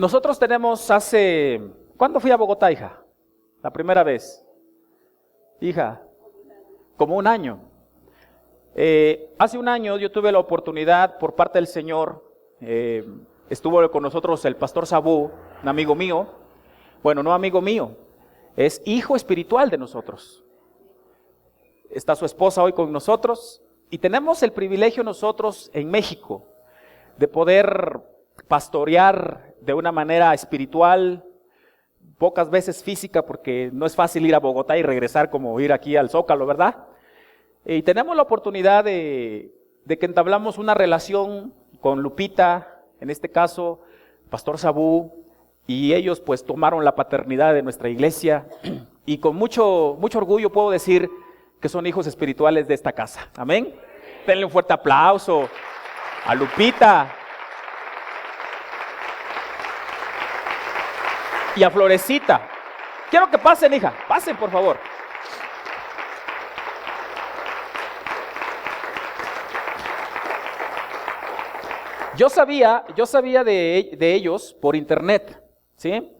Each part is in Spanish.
Nosotros tenemos ¿cuándo fui a Bogotá, hija? La primera vez. Hija, como un año. Hace un año yo tuve la oportunidad por parte del Señor, estuvo con nosotros el pastor Sabú, un amigo mío, bueno, no amigo mío, es hijo espiritual de nosotros. Está su esposa hoy con nosotros y tenemos el privilegio nosotros en México de poder pastorear de una manera espiritual, pocas veces física, porque no es fácil ir a Bogotá y regresar como ir aquí al Zócalo, ¿verdad? Y tenemos la oportunidad de que entablamos una relación con Lupita, en este caso, Pastor Sabú, y ellos pues tomaron la paternidad de nuestra iglesia, y con mucho orgullo puedo decir que son hijos espirituales de esta casa. Amén. Denle un fuerte aplauso a Lupita y a Florecita. Quiero que pasen, hija, pasen por favor. Yo sabía de ellos por internet, ¿sí?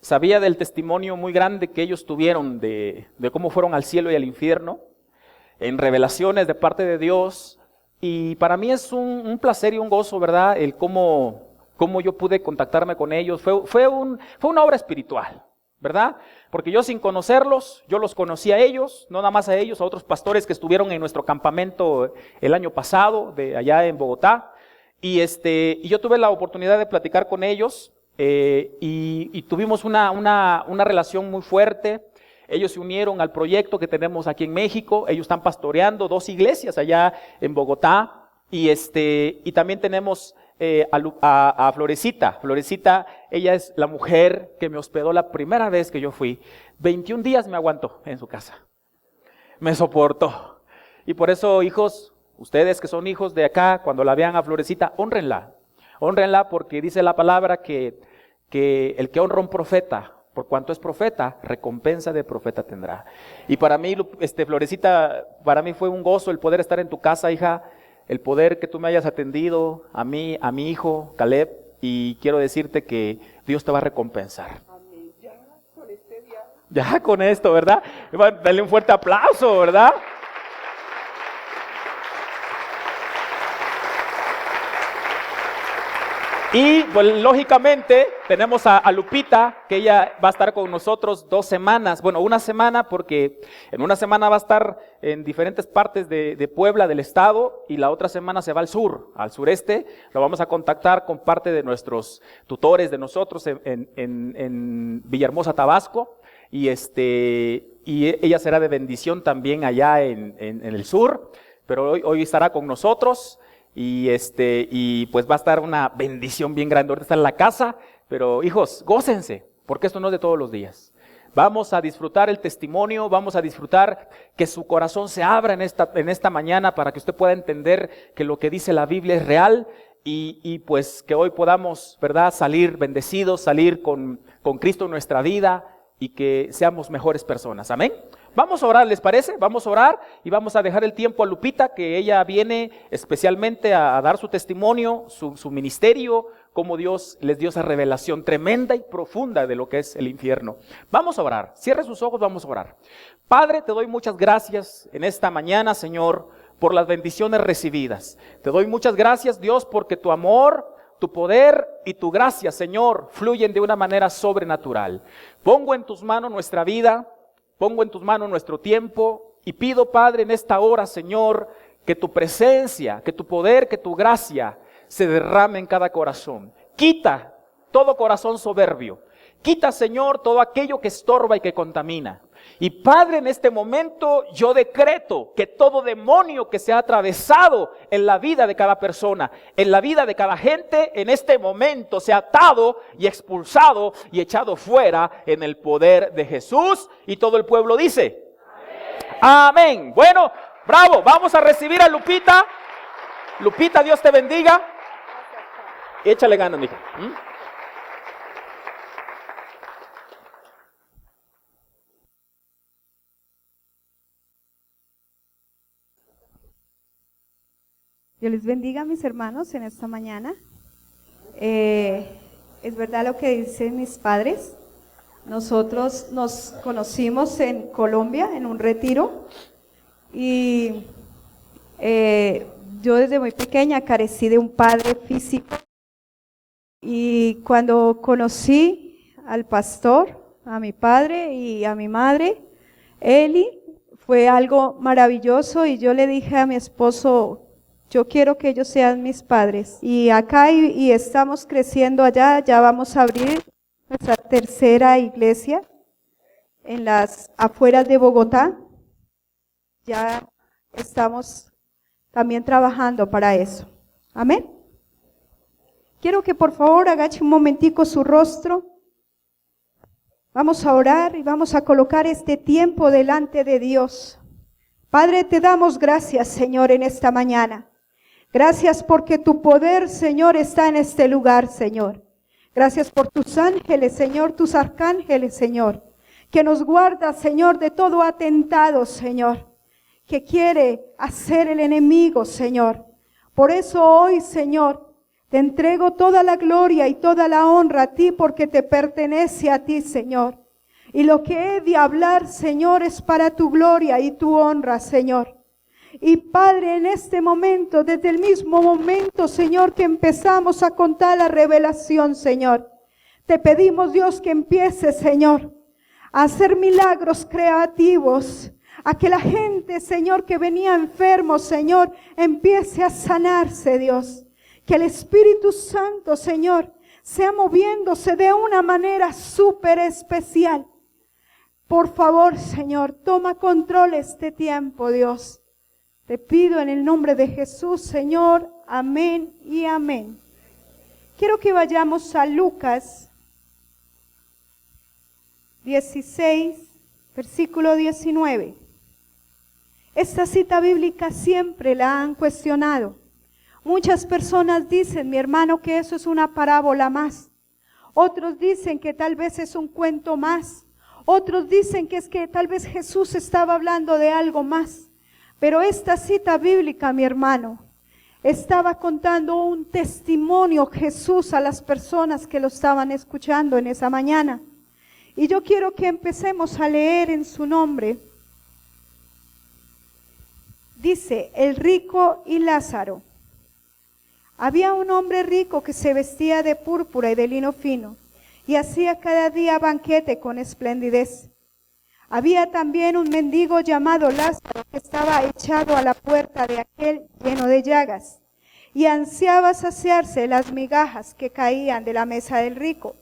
Sabía del testimonio muy grande que ellos tuvieron de cómo fueron al cielo y al infierno, en revelaciones de parte de Dios, y para mí es un placer y un gozo, ¿verdad? El cómo yo pude contactarme con ellos, fue una obra espiritual, ¿verdad? Porque yo sin conocerlos, yo los conocí a ellos, no nada más a ellos, a otros pastores que estuvieron en nuestro campamento el año pasado, de allá en Bogotá, y yo tuve la oportunidad de platicar con ellos, y tuvimos una relación muy fuerte. Ellos se unieron al proyecto que tenemos aquí en México. Ellos están pastoreando 2 iglesias allá en Bogotá, y también tenemos a Florecita. Florecita, ella es la mujer que me hospedó la primera vez que yo fui. 21 días me aguantó en su casa, me soportó, y por eso, hijos, ustedes que son hijos de acá, cuando la vean a Florecita, hónrenla, porque dice la palabra que el que honra a un profeta, por cuanto es profeta, recompensa de profeta tendrá. Y para mí, Florecita, para mí fue un gozo el poder estar en tu casa, hija, el poder que tú me hayas atendido, a mí, a mi hijo, Caleb, y quiero decirte que Dios te va a recompensar. Amén. Ya con este día. Ya con esto, ¿verdad? Dale un fuerte aplauso, ¿verdad? Y pues lógicamente tenemos a Lupita, que ella va a estar con nosotros 2 semanas, bueno, una semana, porque en una semana va a estar en diferentes partes de Puebla, del estado, y la otra semana se va al sur, al sureste. Lo vamos a contactar con parte de nuestros tutores de nosotros en Villahermosa, Tabasco, y ella será de bendición también allá en el sur, pero hoy estará con nosotros. Y pues va a estar una bendición bien grande. Ahorita está en la casa, pero hijos, gócense, porque esto no es de todos los días. Vamos a disfrutar el testimonio, vamos a disfrutar que su corazón se abra en esta mañana para que usted pueda entender que lo que dice la Biblia es real, y pues que hoy podamos, ¿verdad?, salir bendecidos, salir con Cristo en nuestra vida, y que seamos mejores personas. Amén. Vamos a orar, ¿les parece? Vamos a orar y vamos a dejar el tiempo a Lupita, que ella viene especialmente a dar su testimonio, su ministerio, cómo Dios les dio esa revelación tremenda y profunda de lo que es el infierno. Vamos a orar, cierre sus ojos, vamos a orar. Padre, te doy muchas gracias en esta mañana, Señor, por las bendiciones recibidas. Te doy muchas gracias, Dios, porque tu amor, tu poder y tu gracia, Señor, fluyen de una manera sobrenatural. Pongo en tus manos nuestra vida, pongo en tus manos nuestro tiempo, y pido, Padre, en esta hora, Señor, que tu presencia, que tu poder, que tu gracia se derrame en cada corazón. Quita todo corazón soberbio. Quita, Señor, todo aquello que estorba y que contamina. Y Padre, en este momento yo decreto que todo demonio que se ha atravesado en la vida de cada persona, en la vida de cada gente, en este momento sea atado y expulsado y echado fuera en el poder de Jesús. Y todo el pueblo dice: amén. Amén. Bueno, bravo, vamos a recibir a Lupita. Lupita, Dios te bendiga. Échale ganas, mija. Dios les bendiga, mis hermanos, en esta mañana. Es verdad lo que dicen mis padres. Nosotros nos conocimos en Colombia, en un retiro, y yo desde muy pequeña carecí de un padre físico. Y cuando conocí al pastor, a mi padre y a mi madre, Eli, fue algo maravilloso, y yo le dije a mi esposo, yo quiero que ellos sean mis padres. Y acá y estamos creciendo allá, ya vamos a abrir nuestra tercera iglesia en las afueras de Bogotá. Ya estamos también trabajando para eso. Amén. Quiero que por favor agache un momentico su rostro. Vamos a orar y vamos a colocar este tiempo delante de Dios. Padre, te damos gracias, Señor, en esta mañana. Gracias porque tu poder, Señor, está en este lugar, Señor. Gracias por tus ángeles, Señor, tus arcángeles, Señor, que nos guarda, Señor, de todo atentado, Señor, que quiere hacer el enemigo, Señor. Por eso hoy, Señor, te entrego toda la gloria y toda la honra a ti, porque te pertenece a ti, Señor. Y lo que he de hablar, Señor, es para tu gloria y tu honra, Señor. Y Padre, en este momento, desde el mismo momento, Señor, que empezamos a contar la revelación, Señor, te pedimos, Dios, que empieces, Señor, a hacer milagros creativos, a que la gente, Señor, que venía enfermo, Señor, empiece a sanarse, Dios. Que el Espíritu Santo, Señor, sea moviéndose de una manera súper especial. Por favor, Señor, toma control este tiempo, Dios. Te pido en el nombre de Jesús, Señor, amén y amén. Quiero que vayamos a Lucas 16, versículo 19. Esta cita bíblica siempre la han cuestionado. Muchas personas dicen, mi hermano, que eso es una parábola más. Otros dicen que tal vez es un cuento más. Otros dicen que es que tal vez Jesús estaba hablando de algo más. Pero esta cita bíblica, mi hermano, estaba contando un testimonio Jesús a las personas que lo estaban escuchando en esa mañana. Y yo quiero que empecemos a leer en su nombre. Dice, el rico y Lázaro. Había un hombre rico que se vestía de púrpura y de lino fino, y hacía cada día banquete con esplendidez. Había también un mendigo llamado Lázaro que estaba echado a la puerta de aquel lleno de llagas, y ansiaba saciarse las migajas que caían de la mesa del rico.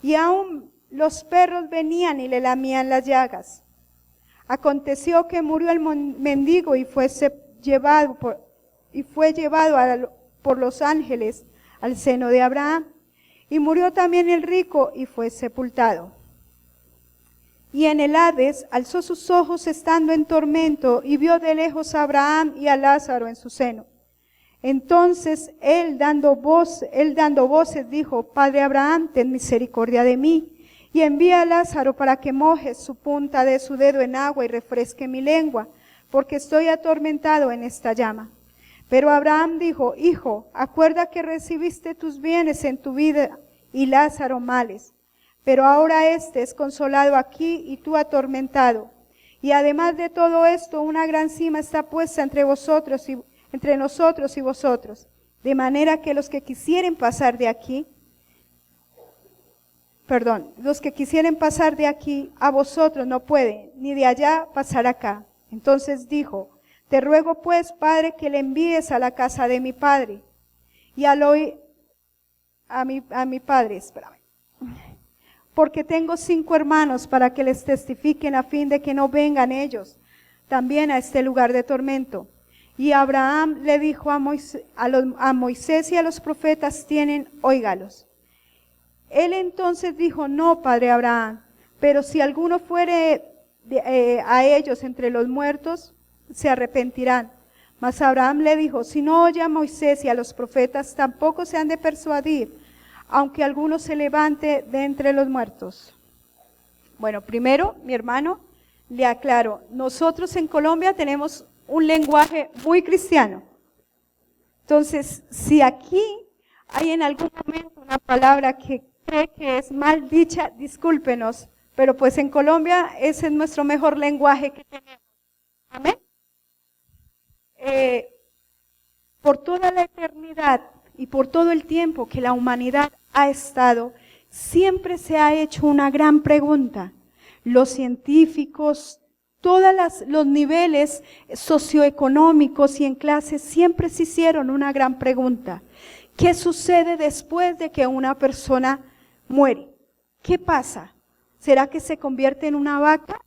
Y aún los perros venían y le lamían las llagas. Aconteció que murió el mendigo y fue llevado por los ángeles al seno de Abraham. Y murió también el rico y fue sepultado. Y en el Hades alzó sus ojos estando en tormento y vio de lejos a Abraham y a Lázaro en su seno. Entonces él dando voces dijo, Padre Abraham, ten misericordia de mí, y envía a Lázaro para que moje su punta de su dedo en agua y refresque mi lengua, porque estoy atormentado en esta llama. Pero Abraham dijo, Hijo, acuerda que recibiste tus bienes en tu vida y Lázaro males. Pero ahora éste es consolado aquí y tú atormentado. Y además de todo esto, una gran cima está puesta entre nosotros y vosotros. De manera que los que quisieren pasar de aquí a vosotros no pueden, ni de allá pasar acá. Entonces dijo, te ruego pues, Padre, que le envíes a la casa de mi padre. Y al oír a mi padre, porque tengo 5 hermanos para que les testifiquen a fin de que no vengan ellos también a este lugar de tormento. Y Abraham le dijo a Moisés y a los profetas tienen, óigalos. Él entonces dijo, no, padre Abraham, pero si alguno fuere a ellos entre los muertos, se arrepentirán. Mas Abraham le dijo, si no oye a Moisés y a los profetas, tampoco se han de persuadir, aunque alguno se levante de entre los muertos. Bueno, primero, mi hermano, le aclaro, nosotros en Colombia tenemos un lenguaje muy cristiano. Entonces, si aquí hay en algún momento una palabra que cree que es mal dicha, discúlpenos, pero pues en Colombia ese es nuestro mejor lenguaje que tenemos. Amén. Por toda la eternidad y por todo el tiempo que la humanidad ha estado, siempre se ha hecho una gran pregunta. Los científicos, los niveles socioeconómicos y en clases siempre se hicieron una gran pregunta. ¿Qué sucede después de que una persona muere? ¿Qué pasa? ¿Será que se convierte en una vaca?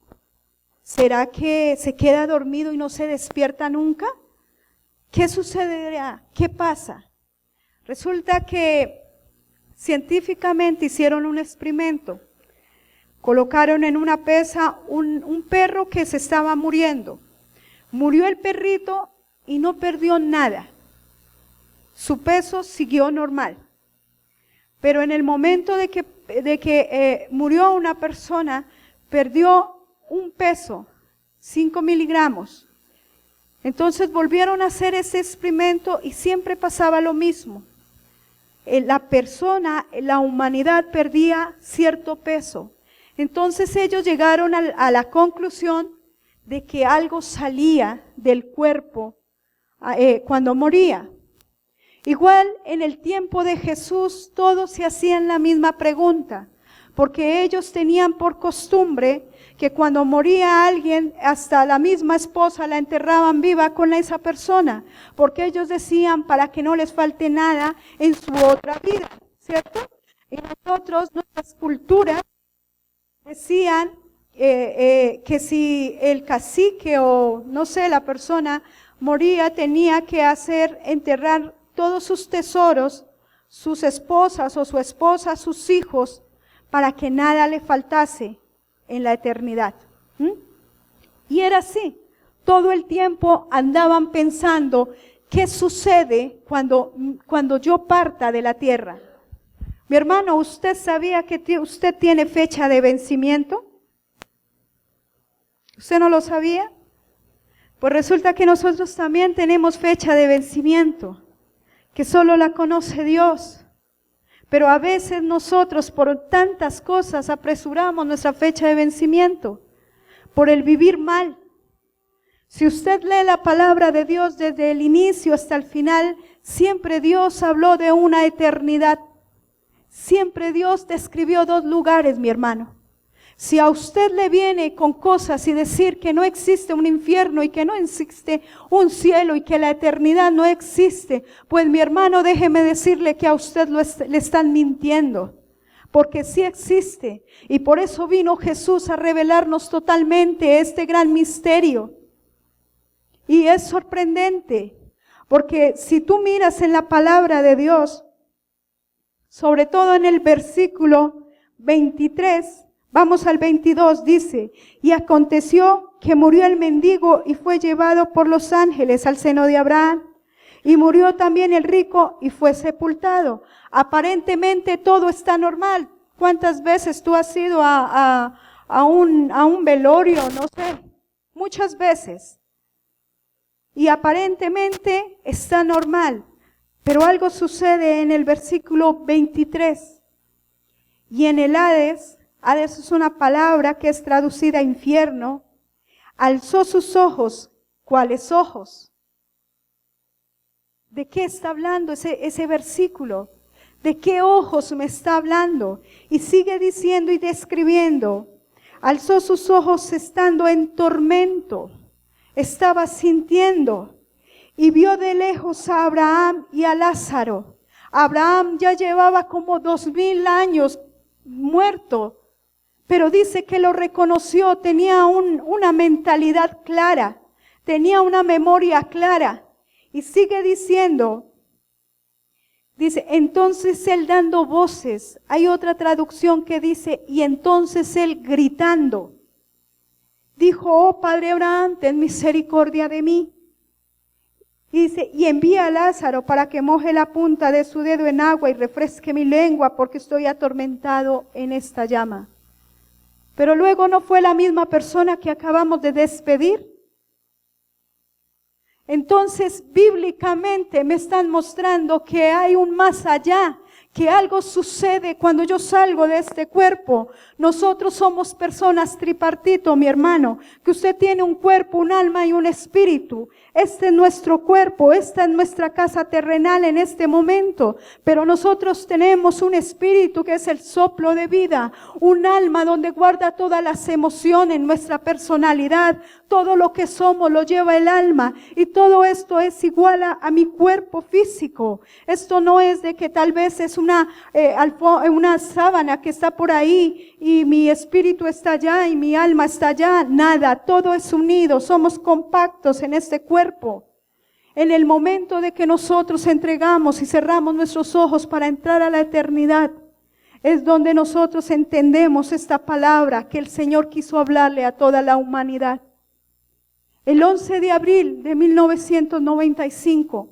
¿Será que se queda dormido y no se despierta nunca? ¿Qué sucederá? ¿Qué pasa? Resulta que científicamente hicieron un experimento. Colocaron en una pesa un perro que se estaba muriendo. Murió el perrito y no perdió nada. Su peso siguió normal. Pero en el momento de que murió una persona, perdió un peso, 5 miligramos. Entonces volvieron a hacer ese experimento y siempre pasaba lo mismo. La humanidad perdía cierto peso. Entonces ellos llegaron a la conclusión de que algo salía del cuerpo cuando moría. Igual en el tiempo de Jesús todos se hacían la misma pregunta, porque ellos tenían por costumbre que cuando moría alguien, hasta la misma esposa la enterraban viva con esa persona, porque ellos decían para que no les falte nada en su otra vida, ¿cierto? Y nosotros, nuestras culturas, decían que si el cacique o no sé, la persona moría, tenía que enterrar todos sus tesoros, sus esposas o su esposa, sus hijos, para que nada le faltase en la eternidad. Y era así. Todo el tiempo andaban pensando, ¿qué sucede cuando yo parta de la tierra? Mi hermano, ¿usted sabía que usted tiene fecha de vencimiento? ¿Usted no lo sabía? Pues resulta que nosotros también tenemos fecha de vencimiento, que solo la conoce Dios. Pero a veces nosotros por tantas cosas apresuramos nuestra fecha de vencimiento, por el vivir mal. Si usted lee la palabra de Dios desde el inicio hasta el final, siempre Dios habló de una eternidad. Siempre Dios describió 2 lugares, mi hermano. Si a usted le viene con cosas y decir que no existe un infierno y que no existe un cielo y que la eternidad no existe, pues mi hermano, déjeme decirle que a usted le están mintiendo. Porque sí existe. Y por eso vino Jesús a revelarnos totalmente este gran misterio. Y es sorprendente. Porque si tú miras en la palabra de Dios, sobre todo en el versículo 23, vamos al 22, dice, y aconteció que murió el mendigo y fue llevado por los ángeles al seno de Abraham. Y murió también el rico y fue sepultado. Aparentemente todo está normal. ¿Cuántas veces tú has ido a un velorio? No sé, muchas veces. Y aparentemente está normal. Pero algo sucede en el versículo 23. Y en el Hades es una palabra que es traducida a infierno, alzó sus ojos. ¿Cuáles ojos? ¿De qué está hablando ese versículo? ¿De qué ojos me está hablando? Y sigue diciendo y describiendo, alzó sus ojos estando en tormento, estaba sintiendo, y vio de lejos a Abraham y a Lázaro. Abraham ya llevaba como 2000 años muerto, pero dice que lo reconoció, tenía una mentalidad clara, tenía una memoria clara. Y sigue diciendo, dice, entonces él dando voces. Hay otra traducción que dice, y entonces él gritando, dijo, oh Padre Abraham, ten misericordia de mí. Y dice, y envía a Lázaro para que moje la punta de su dedo en agua y refresque mi lengua, porque estoy atormentado en esta llama. Pero luego no fue la misma persona que acabamos de despedir. Entonces, bíblicamente me están mostrando que hay un más allá, que algo sucede cuando yo salgo de este cuerpo. Nosotros somos personas tripartito, mi hermano, que usted tiene un cuerpo, un alma y un espíritu. Este es nuestro cuerpo, esta es nuestra casa terrenal en este momento, pero nosotros tenemos un espíritu que es el soplo de vida, un alma donde guarda todas las emociones, nuestra personalidad, todo lo que somos lo lleva el alma, y todo esto es igual a mi cuerpo físico. Esto no es de que tal vez es una sábana que está por ahí y mi espíritu está allá y mi alma está allá. Nada, todo es unido, somos compactos en este cuerpo. En el momento de que nosotros entregamos y cerramos nuestros ojos para entrar a la eternidad, es donde nosotros entendemos esta palabra que el Señor quiso hablarle a toda la humanidad. El 11 de abril de 1995,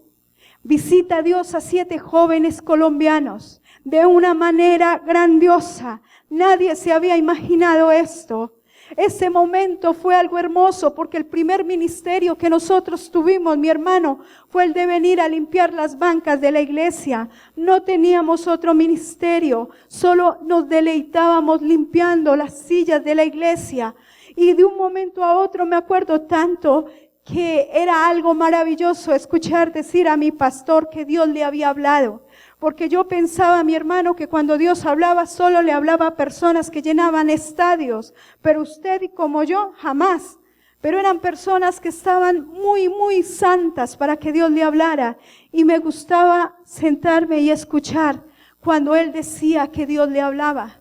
visita Dios a 7 jóvenes colombianos de una manera grandiosa. Nadie se había imaginado esto. Ese momento fue algo hermoso porque el primer ministerio que nosotros tuvimos, mi hermano, fue el de venir a limpiar las bancas de la iglesia. No teníamos otro ministerio, solo nos deleitábamos limpiando las sillas de la iglesia. Y de un momento a otro me acuerdo tanto que era algo maravilloso escuchar decir a mi pastor que Dios le había hablado. Porque yo pensaba, mi hermano, que cuando Dios hablaba, solo le hablaba a personas que llenaban estadios. Pero usted y como yo, jamás. Pero eran personas que estaban muy, muy santas para que Dios le hablara. Y me gustaba sentarme y escuchar cuando él decía que Dios le hablaba.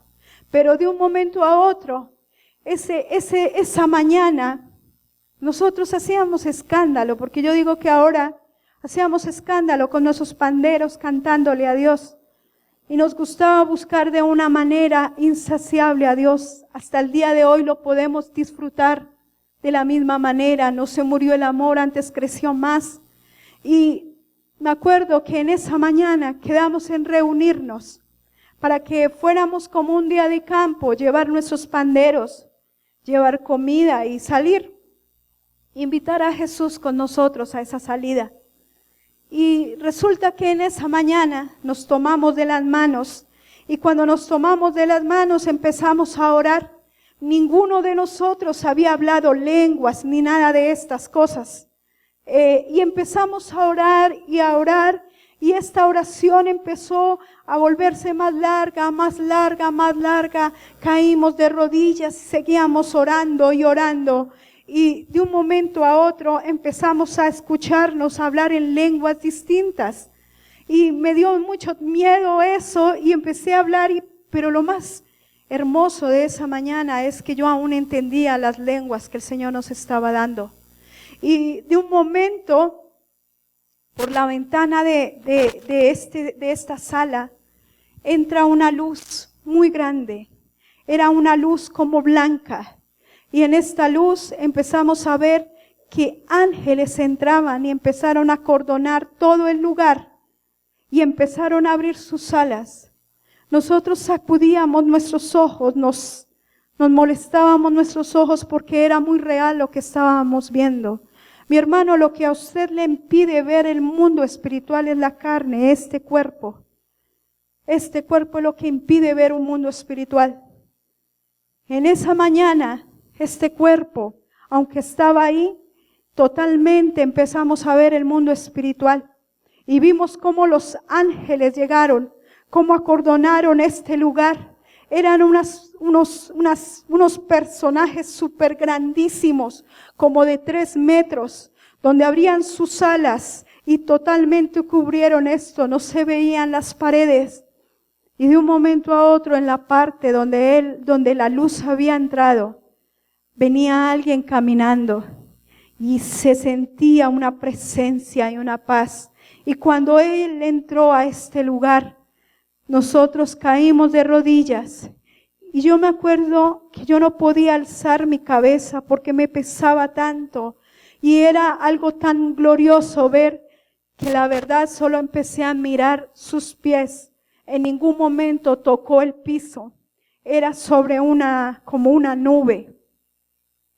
Pero de un momento a otro, esa mañana, nosotros hacíamos escándalo, porque yo digo que ahora hacíamos escándalo con nuestros panderos cantándole a Dios. Y nos gustaba buscar de una manera insaciable a Dios. Hasta el día de hoy lo podemos disfrutar de la misma manera. No se murió el amor, antes creció más. Y me acuerdo que en esa mañana quedamos en reunirnos para que fuéramos como un día de campo, llevar nuestros panderos, llevar comida y salir. Invitar a Jesús con nosotros a esa salida. Y resulta que en esa mañana nos tomamos de las manos, y cuando nos tomamos de las manos empezamos a orar. Ninguno de nosotros había hablado lenguas ni nada de estas cosas. Y empezamos a orar, y esta oración empezó a volverse más larga, más larga, más larga. Caímos de rodillas y seguíamos orando y orando. Y de un momento a otro empezamos a escucharnos hablar en lenguas distintas. Y me dio mucho miedo eso y empecé a hablar. Pero lo más hermoso de esa mañana es que yo aún entendía las lenguas que el Señor nos estaba dando. Y de un momento, por la ventana de esta sala, entra una luz muy grande. Era una luz como blanca. Y en esta luz empezamos a ver que ángeles entraban y empezaron a acordonar todo el lugar y empezaron a abrir sus alas. Nosotros sacudíamos nuestros ojos, nos molestábamos nuestros ojos porque era muy real lo que estábamos viendo. Mi hermano, lo que a usted le impide ver el mundo espiritual es la carne, este cuerpo. Este cuerpo es lo que impide ver un mundo espiritual. En esa mañana, este cuerpo, aunque estaba ahí, totalmente empezamos a ver el mundo espiritual. Y vimos cómo los ángeles llegaron, cómo acordonaron este lugar. Eran unos personajes súper grandísimos, como de 3 metros, donde abrían sus alas y totalmente cubrieron esto, no se veían las paredes. Y de un momento a otro, en la parte donde la luz había entrado, venía alguien caminando y se sentía una presencia y una paz. Y cuando él entró a este lugar, nosotros caímos de rodillas. Y yo me acuerdo que yo no podía alzar mi cabeza porque me pesaba tanto. Y era algo tan glorioso ver que la verdad solo empecé a mirar sus pies. En ningún momento tocó el piso. Era sobre como una nube.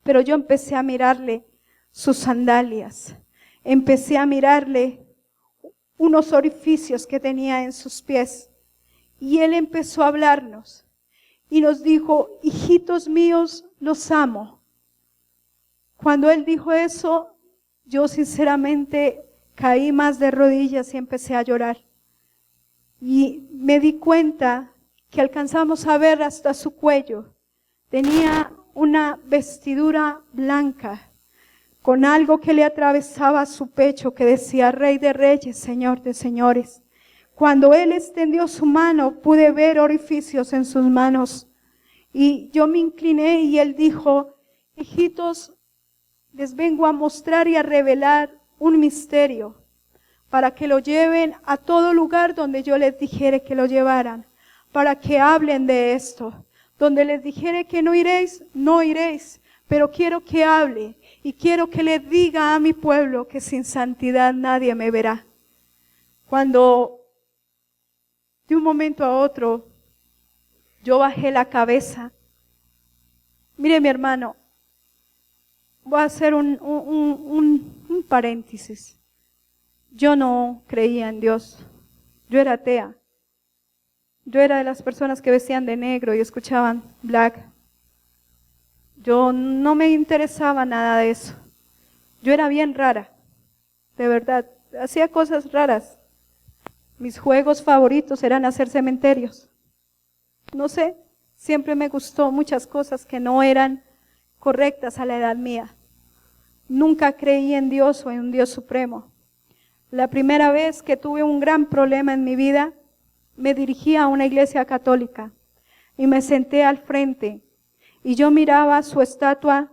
Pero yo empecé a mirarle sus sandalias. Empecé a mirarle unos orificios que tenía en sus pies. Y Él empezó a hablarnos y nos dijo, hijitos míos, los amo. Cuando Él dijo eso, yo sinceramente caí más de rodillas y empecé a llorar. Y me di cuenta que alcanzamos a ver hasta su cuello. Tenía una vestidura blanca con algo que le atravesaba su pecho que decía Rey de Reyes, Señor de Señores. Cuando Él extendió su mano, pude ver orificios en sus manos. Y yo me incliné y Él dijo, hijitos, les vengo a mostrar y a revelar un misterio para que lo lleven a todo lugar donde yo les dijere que lo llevaran, para que hablen de esto. Donde les dijere que no iréis, no iréis, pero quiero que hable y quiero que le diga a mi pueblo que sin santidad nadie me verá. Cuando de un momento a otro yo bajé la cabeza, mire mi hermano, voy a hacer un paréntesis. Yo no creía en Dios, yo era atea. Yo era de las personas que vestían de negro y escuchaban black. Yo no me interesaba nada de eso. Yo era bien rara, de verdad. Hacía cosas raras. Mis juegos favoritos eran hacer cementerios. No sé, siempre me gustó muchas cosas que no eran correctas a la edad mía. Nunca creí en Dios o en un Dios supremo. La primera vez que tuve un gran problema en mi vida, me dirigí a una iglesia católica y me senté al frente y yo miraba su estatua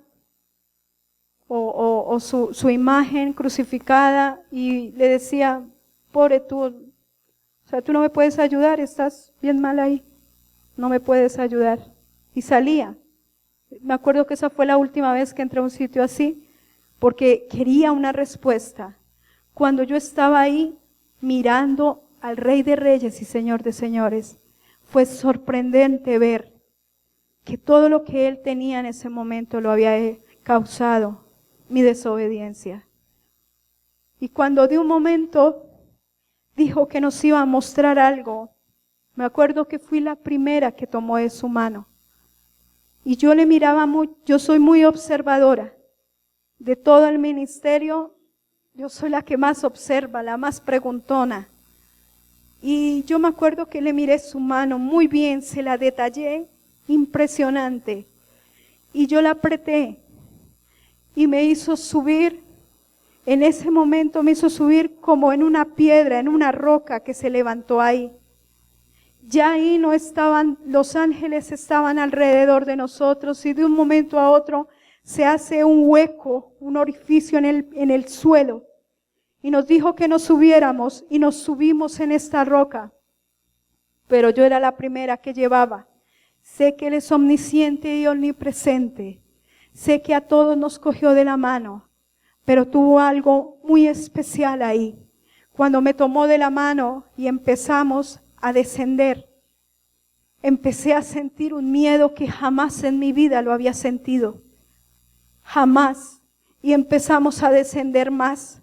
o su imagen crucificada y le decía, pobre tú, o sea, tú no me puedes ayudar, estás bien mal ahí, no me puedes ayudar. Y salía. Me acuerdo que esa fue la última vez que entré a un sitio así, porque quería una respuesta. Cuando yo estaba ahí mirando al Rey de Reyes y Señor de Señores, fue sorprendente ver que todo lo que Él tenía en ese momento lo había causado mi desobediencia. Y cuando de un momento dijo que nos iba a mostrar algo, me acuerdo que fui la primera que tomó de su mano. Y yo le miraba yo soy muy observadora. De todo el ministerio, yo soy la que más observa, la más preguntona. Y yo me acuerdo que le miré su mano muy bien, se la detallé, impresionante. Y yo la apreté y me hizo subir, en ese momento me hizo subir como en una piedra, en una roca que se levantó ahí. Ya ahí no estaban, los ángeles estaban alrededor de nosotros y de un momento a otro se hace un hueco, un orificio en el suelo. Y nos dijo que nos subiéramos y nos subimos en esta roca. Pero yo era la primera que llevaba. Sé que Él es omnisciente y omnipresente. Sé que a todos nos cogió de la mano. Pero tuvo algo muy especial ahí. Cuando me tomó de la mano y empezamos a descender, empecé a sentir un miedo que jamás en mi vida lo había sentido. Jamás. Y empezamos a descender más.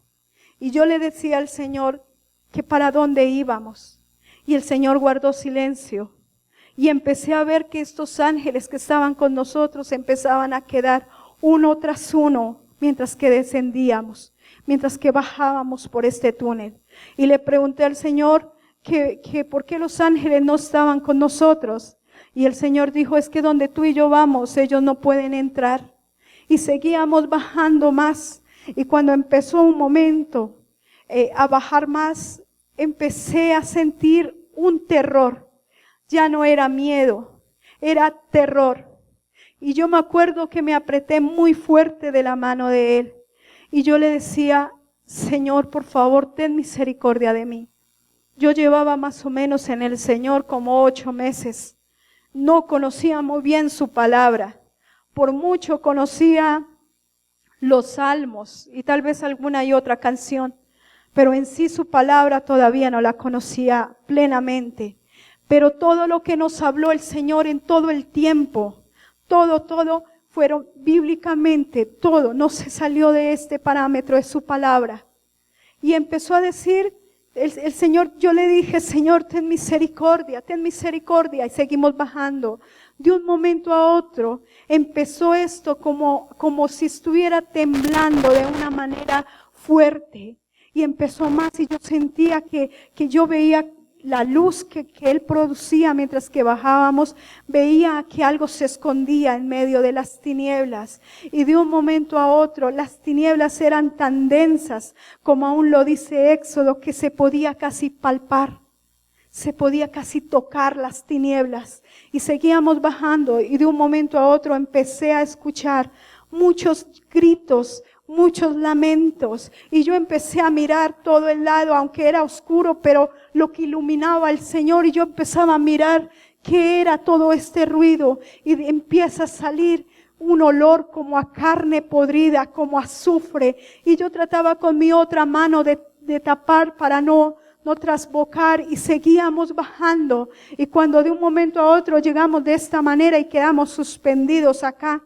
Y yo le decía al Señor que para dónde íbamos. Y el Señor guardó silencio. Y empecé a ver que estos ángeles que estaban con nosotros empezaban a quedar uno tras uno mientras que descendíamos, mientras que bajábamos por este túnel. Y le pregunté al Señor que por qué los ángeles no estaban con nosotros. Y el Señor dijo, es que donde tú y yo vamos, ellos no pueden entrar. Y seguíamos bajando más. Y cuando empezó un momento a bajar más, empecé a sentir un terror. Ya no era miedo, era terror. Y yo me acuerdo que me apreté muy fuerte de la mano de Él. Y yo le decía, Señor, por favor, ten misericordia de mí. Yo llevaba más o menos en el Señor como 8 meses. No conocía muy bien su palabra. Por mucho conocía los salmos y tal vez alguna y otra canción, pero en sí su palabra todavía no la conocía plenamente. Pero todo lo que nos habló el Señor en todo el tiempo, todo fueron bíblicamente, todo, no se salió de este parámetro de su palabra. Y empezó a decir el Señor, yo le dije, Señor, ten misericordia, y seguimos bajando. De un momento a otro empezó esto como si estuviera temblando de una manera fuerte, y empezó más, y yo sentía que yo veía la luz que Él producía mientras que bajábamos, veía que algo se escondía en medio de las tinieblas, y de un momento a otro las tinieblas eran tan densas, como aún lo dice Éxodo, que se podía casi palpar, se podía casi tocar las tinieblas, y seguíamos bajando, y de un momento a otro empecé a escuchar muchos gritos, muchos lamentos, y yo empecé a mirar todo el lado, aunque era oscuro, pero lo que iluminaba al Señor, y yo empezaba a mirar qué era todo este ruido, y empieza a salir un olor como a carne podrida, como a azufre, y yo trataba con mi otra mano de tapar para no trasbocar, y seguíamos bajando, y cuando de un momento a otro llegamos de esta manera y quedamos suspendidos acá,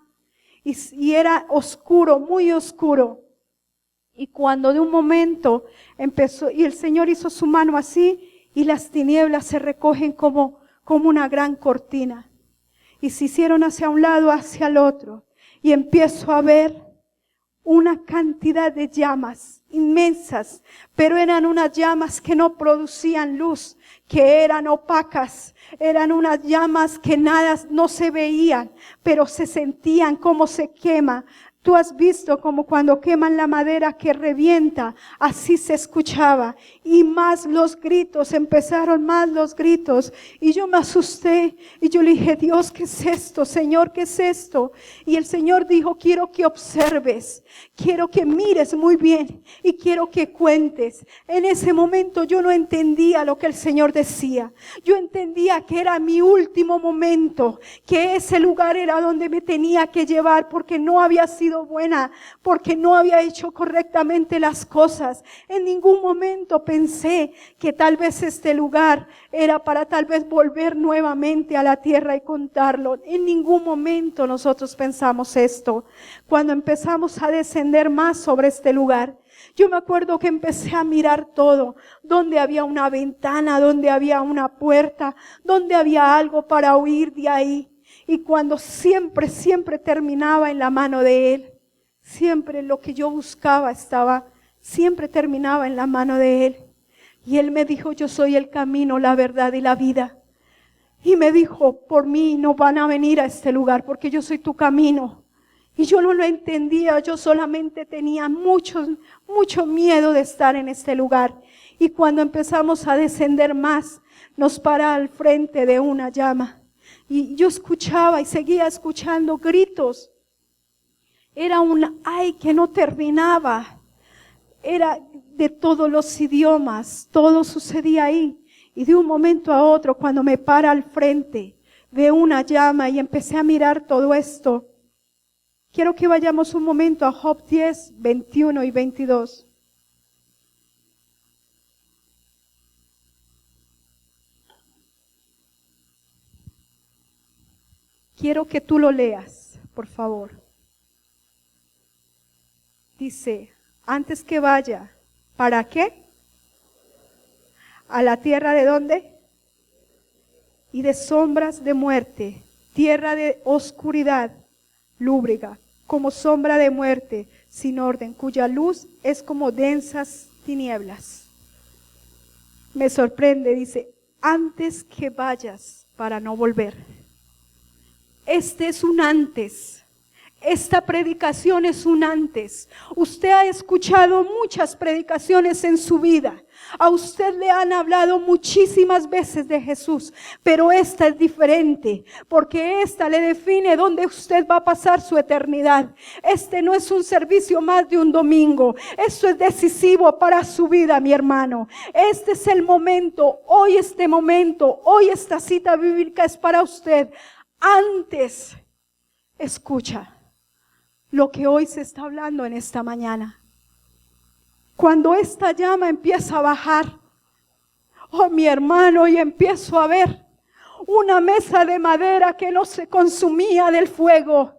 y era oscuro, muy oscuro, y cuando de un momento empezó, y el Señor hizo su mano así, y las tinieblas se recogen como una gran cortina, y se hicieron hacia un lado, hacia el otro, y empiezo a ver una cantidad de llamas inmensas, pero eran unas llamas que no producían luz, que eran opacas, eran unas llamas que nada, no se veían, pero se sentían como se quema. Tú has visto como cuando queman la madera que revienta, así se escuchaba, y más los gritos, empezaron más los gritos, y yo me asusté, y yo le dije, Dios, ¿qué es esto? Señor, ¿qué es esto? Y el Señor dijo, quiero que observes, quiero que mires muy bien, y quiero que cuentes. En ese momento yo no entendía lo que el Señor decía, yo entendía que era mi último momento, que ese lugar era donde me tenía que llevar, porque no había sido buena, porque no había hecho correctamente las cosas. En ningún momento pensé que tal vez este lugar era para tal vez volver nuevamente a la tierra y contarlo. En ningún momento nosotros pensamos esto. Cuando empezamos a descender más sobre este lugar, yo me acuerdo que empecé a mirar todo, donde había una ventana, donde había una puerta, donde había algo para huir de ahí. Y cuando siempre terminaba en la mano de Él, siempre lo que yo buscaba siempre terminaba en la mano de Él. Y Él me dijo, yo soy el camino, la verdad y la vida. Y me dijo, por mí no van a venir a este lugar, porque yo soy tu camino. Y yo no lo entendía, yo solamente tenía mucho miedo de estar en este lugar. Y cuando empezamos a descender más, nos para al frente de una llama. Y yo escuchaba y seguía escuchando gritos. Era un ay que no terminaba. Era de todos los idiomas, todo sucedía ahí. Y de un momento a otro, cuando me para al frente de una llama y empecé a mirar todo esto, quiero que vayamos un momento a Job 10, 21 y 22. Quiero que tú lo leas, por favor. Dice, antes que vaya, ¿para qué? ¿A la tierra de dónde? Y de sombras de muerte, tierra de oscuridad, lúbrica, como sombra de muerte, sin orden, cuya luz es como densas tinieblas. Me sorprende, dice, antes que vayas para no volver. Este es un antes. Esta predicación es un antes. Usted ha escuchado muchas predicaciones en su vida. A usted le han hablado muchísimas veces de Jesús, pero esta es diferente, porque esta le define dónde usted va a pasar su eternidad. Este no es un servicio más de un domingo. Esto es decisivo para su vida, mi hermano. Este es el momento, hoy esta cita bíblica es para usted. Antes, escucha lo que hoy se está hablando en esta mañana. Cuando esta llama empieza a bajar, oh mi hermano, y empiezo a ver una mesa de madera que no se consumía del fuego,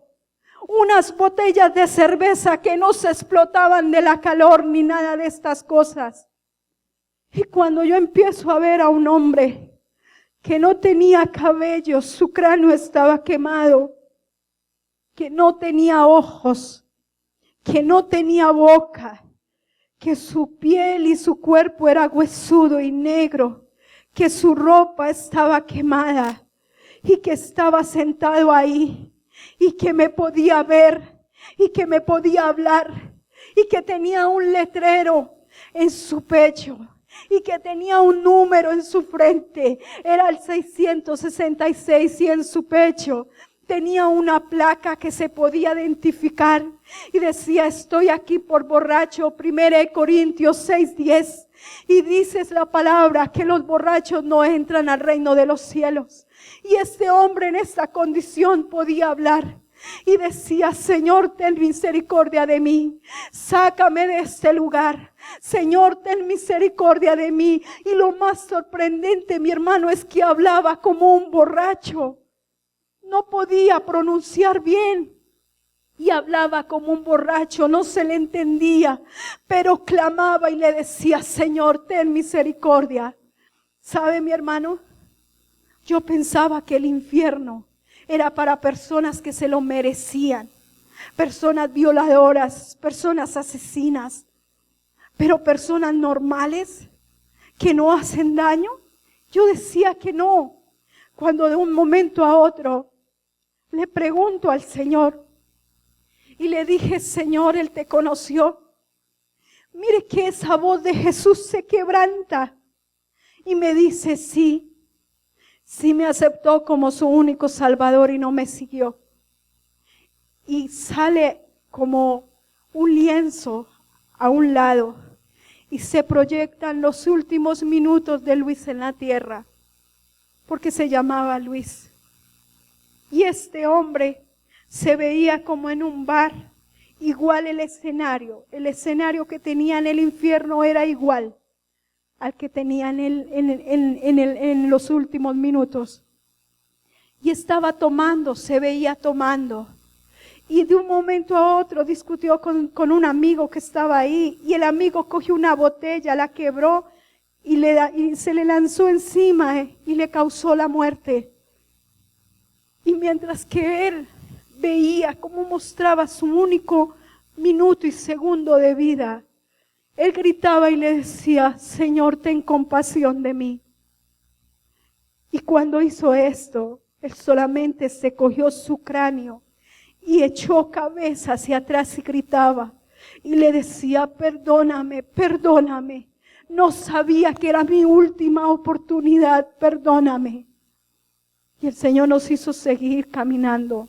unas botellas de cerveza que no se explotaban de la calor ni nada de estas cosas. Y cuando yo empiezo a ver a un hombre que no tenía cabello, su cráneo estaba quemado, que no tenía ojos, que no tenía boca, que su piel y su cuerpo era huesudo y negro, que su ropa estaba quemada y que estaba sentado ahí y que me podía ver y que me podía hablar y que tenía un letrero en su pecho y que tenía un número en su frente, era el 666, y en su pecho tenía una placa que se podía identificar y decía: estoy aquí por borracho. 1 Corintios 6:10. Y dices la palabra que los borrachos no entran al reino de los cielos. Y este hombre en esta condición podía hablar y decía: Señor, ten misericordia de mí, sácame de este lugar. Señor, ten misericordia de mí. Y lo más sorprendente, mi hermano, es que hablaba como un borracho. No podía pronunciar bien y hablaba como un borracho, no se le entendía, pero clamaba y le decía: Señor, ten misericordia. ¿Sabe, mi hermano? Yo pensaba que el infierno era para personas que se lo merecían, personas violadoras, personas asesinas, pero personas normales que no hacen daño. Yo decía que no. Cuando de un momento a otro le pregunto al Señor y le dije: Señor, Él te conoció. Mire que esa voz de Jesús se quebranta y me dice: sí, sí me aceptó como su único Salvador y no me siguió. Y sale como un lienzo a un lado y se proyectan los últimos minutos de Luis en la tierra, porque se llamaba Luis. Y este hombre se veía como en un bar, igual el escenario que tenía en el infierno era igual al que tenía en los últimos minutos. Y estaba tomando, se veía tomando. Y de un momento a otro discutió con un amigo que estaba ahí, y el amigo cogió una botella, la quebró y se le lanzó encima y le causó la muerte. Y mientras que él veía cómo mostraba su único minuto y segundo de vida, él gritaba y le decía: Señor, ten compasión de mí. Y cuando hizo esto, él solamente se cogió su cráneo y echó cabeza hacia atrás y gritaba y le decía: perdóname, perdóname. No sabía que era mi última oportunidad, perdóname. Y el Señor nos hizo seguir caminando.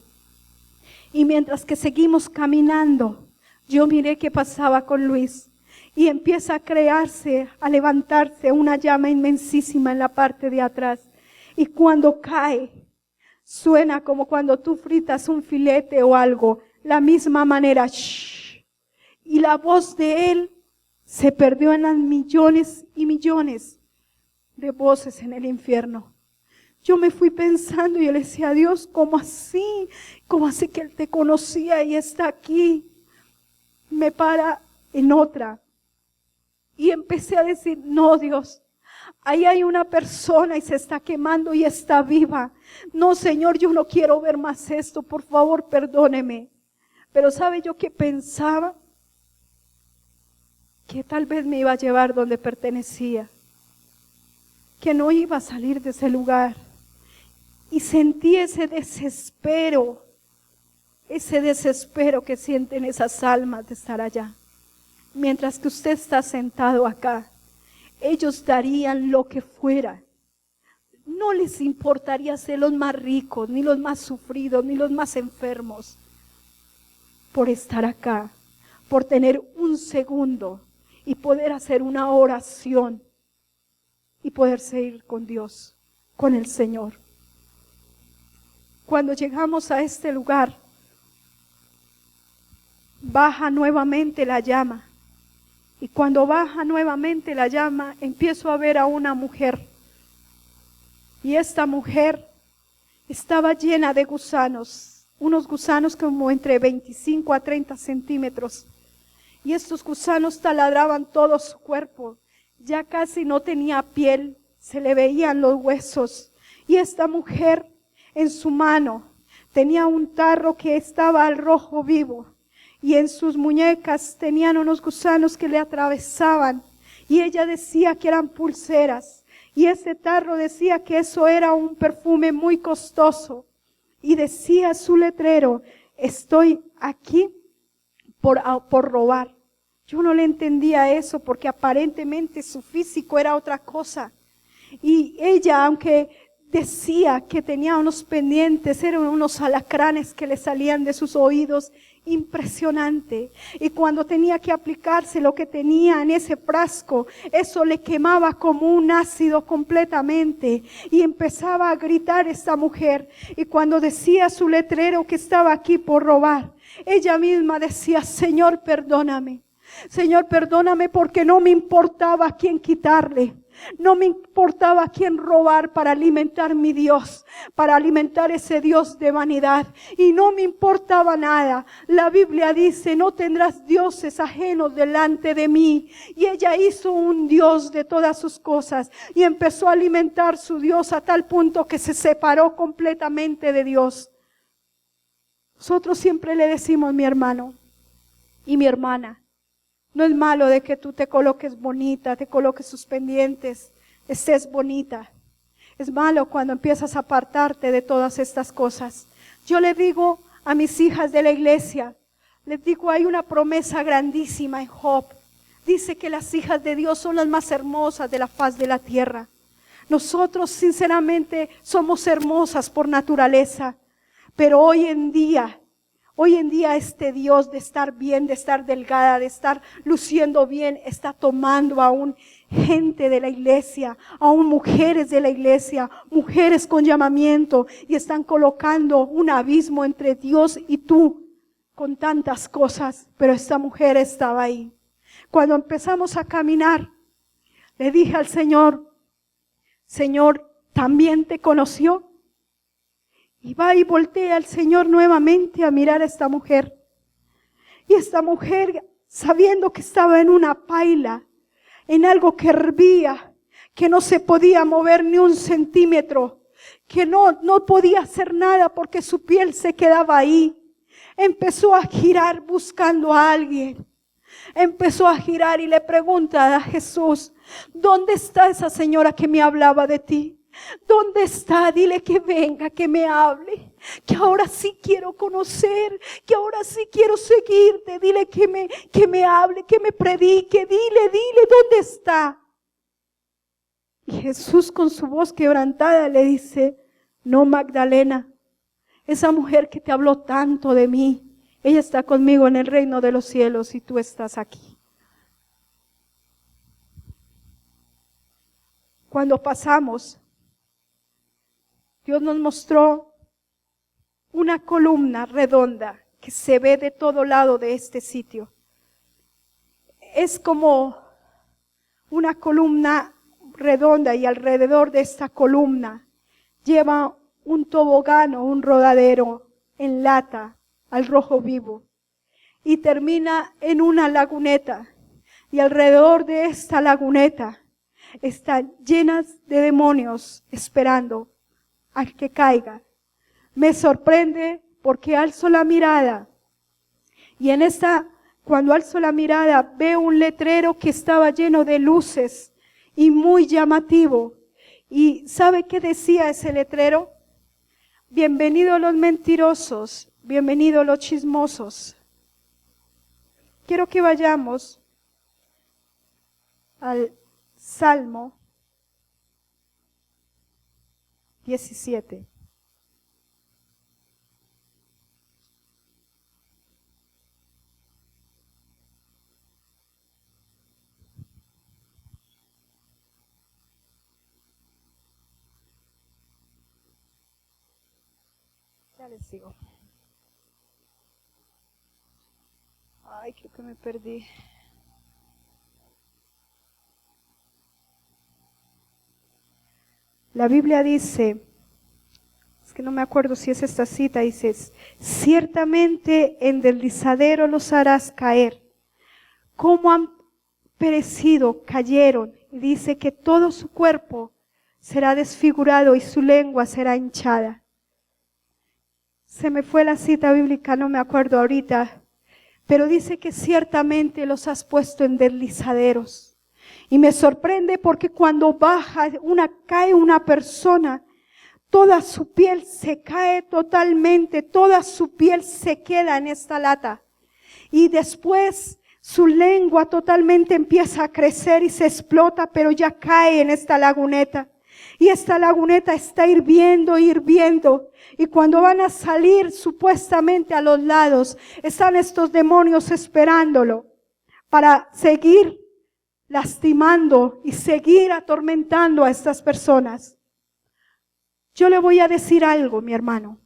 Y mientras que seguimos caminando, yo miré qué pasaba con Luis. Y empieza a crearse, a levantarse una llama inmensísima en la parte de atrás. Y cuando cae, suena como cuando tú fritas un filete o algo. La misma manera. Shh. Y la voz de él se perdió en las millones y millones de voces en el infierno. Yo me fui pensando y yo le decía: a Dios, ¿cómo así? ¿Cómo así que Él te conocía y está aquí? Me para en otra. Y empecé a decir: no, Dios, ahí hay una persona y se está quemando y está viva. No, Señor, yo no quiero ver más esto, por favor, perdóneme. Pero ¿sabe yo qué pensaba? Que tal vez me iba a llevar donde pertenecía, que no iba a salir de ese lugar. Y sentí ese desespero que sienten esas almas de estar allá. Mientras que usted está sentado acá, ellos darían lo que fuera. No les importaría ser los más ricos, ni los más sufridos, ni los más enfermos, por estar acá, por tener un segundo y poder hacer una oración y poder seguir con Dios, con el Señor. Cuando llegamos a este lugar, baja nuevamente la llama. Y cuando baja nuevamente la llama, empiezo a ver a una mujer. Y esta mujer estaba llena de gusanos, unos gusanos como entre 25 a 30 centímetros. Y estos gusanos taladraban todo su cuerpo. ya casi no tenía piel, se le veían los huesos. Y esta mujer en su mano tenía un tarro que estaba al rojo vivo. Y en sus muñecas tenían unos gusanos que le atravesaban. Y ella decía que eran pulseras. Y ese tarro decía que eso era un perfume muy costoso. Y decía su letrero, estoy aquí por robar. Yo no le entendía eso porque aparentemente su físico era otra cosa. Y ella, aunque decía que tenía unos pendientes, eran unos alacranes que le salían de sus oídos, impresionante. Y cuando tenía que aplicarse lo que tenía en ese frasco, eso le quemaba como un ácido completamente. Y empezaba a gritar esta mujer. Y cuando decía su letrero que estaba aquí por robar, ella misma decía, Señor, perdóname. Señor, perdóname porque no me importaba a quién quitarle. No me importaba a quién robar para alimentar mi Dios, para alimentar ese Dios de vanidad. Y no me importaba nada. La Biblia dice, no tendrás dioses ajenos delante de mí. Y ella hizo un Dios de todas sus cosas y empezó a alimentar su Dios a tal punto que se separó completamente de Dios. Nosotros siempre le decimos, mi hermano y mi hermana, no es malo de que tú te coloques bonita, te coloques sus pendientes, estés bonita. Es malo cuando empiezas a apartarte de todas estas cosas. Yo le digo a mis hijas de la iglesia, les digo, hay una promesa grandísima en Job. Dice que las hijas de Dios son las más hermosas de la faz de la tierra. Nosotros sinceramente somos hermosas por naturaleza, pero hoy en día este Dios de estar bien, de estar delgada, de estar luciendo bien, está tomando aún gente de la iglesia, aún mujeres de la iglesia, mujeres con llamamiento, y están colocando un abismo entre Dios y tú con tantas cosas, pero esta mujer estaba ahí. Cuando empezamos a caminar, le dije al Señor, Señor, ¿también te conoció? Y va y voltea al Señor nuevamente a mirar a esta mujer. Y esta mujer, sabiendo que estaba en una paila, en algo que hervía, que no se podía mover ni un centímetro, que no podía hacer nada porque su piel se quedaba ahí, empezó a girar buscando a alguien. Empezó a girar y le pregunta a Jesús, ¿dónde está esa señora que me hablaba de ti? ¿Dónde está? Dile que venga, que me hable, que ahora sí quiero conocer, que ahora sí quiero seguirte. Dile que me hable, que me predique, dile, ¿dónde está? Y Jesús con su voz quebrantada le dice, no, Magdalena, esa mujer que te habló tanto de mí, ella está conmigo en el reino de los cielos y tú estás aquí. Cuando pasamos, Dios nos mostró una columna redonda que se ve de todo lado de este sitio. Es como una columna redonda y alrededor de esta columna lleva un tobogán o un rodadero en lata al rojo vivo y termina en una laguneta, y alrededor de esta laguneta están llenas de demonios esperando al que caiga. Me sorprende porque alzo la mirada y cuando alzo la mirada veo un letrero que estaba lleno de luces y muy llamativo. ¿Y sabe qué decía ese letrero? Bienvenidos los mentirosos, bienvenidos los chismosos. Quiero que vayamos al Salmo 17. Ya les sigo. Ay, creo que me perdí. La Biblia dice, es que no me acuerdo si es esta cita, dice, ciertamente en deslizadero los harás caer. ¿Cómo han perecido, cayeron y dice que todo su cuerpo será desfigurado y su lengua será hinchada. Se me fue la cita bíblica, no me acuerdo ahorita, pero dice que ciertamente los has puesto en deslizaderos. Y me sorprende porque cuando cae una persona, toda su piel se cae totalmente, toda su piel se queda en esta lata. Y después su lengua totalmente empieza a crecer y se explota, pero ya cae en esta laguneta. Y esta laguneta está hirviendo, hirviendo. Y cuando van a salir supuestamente a los lados, están estos demonios esperándolo para seguir lastimando y seguir atormentando a estas personas. Yo le voy a decir algo, mi hermano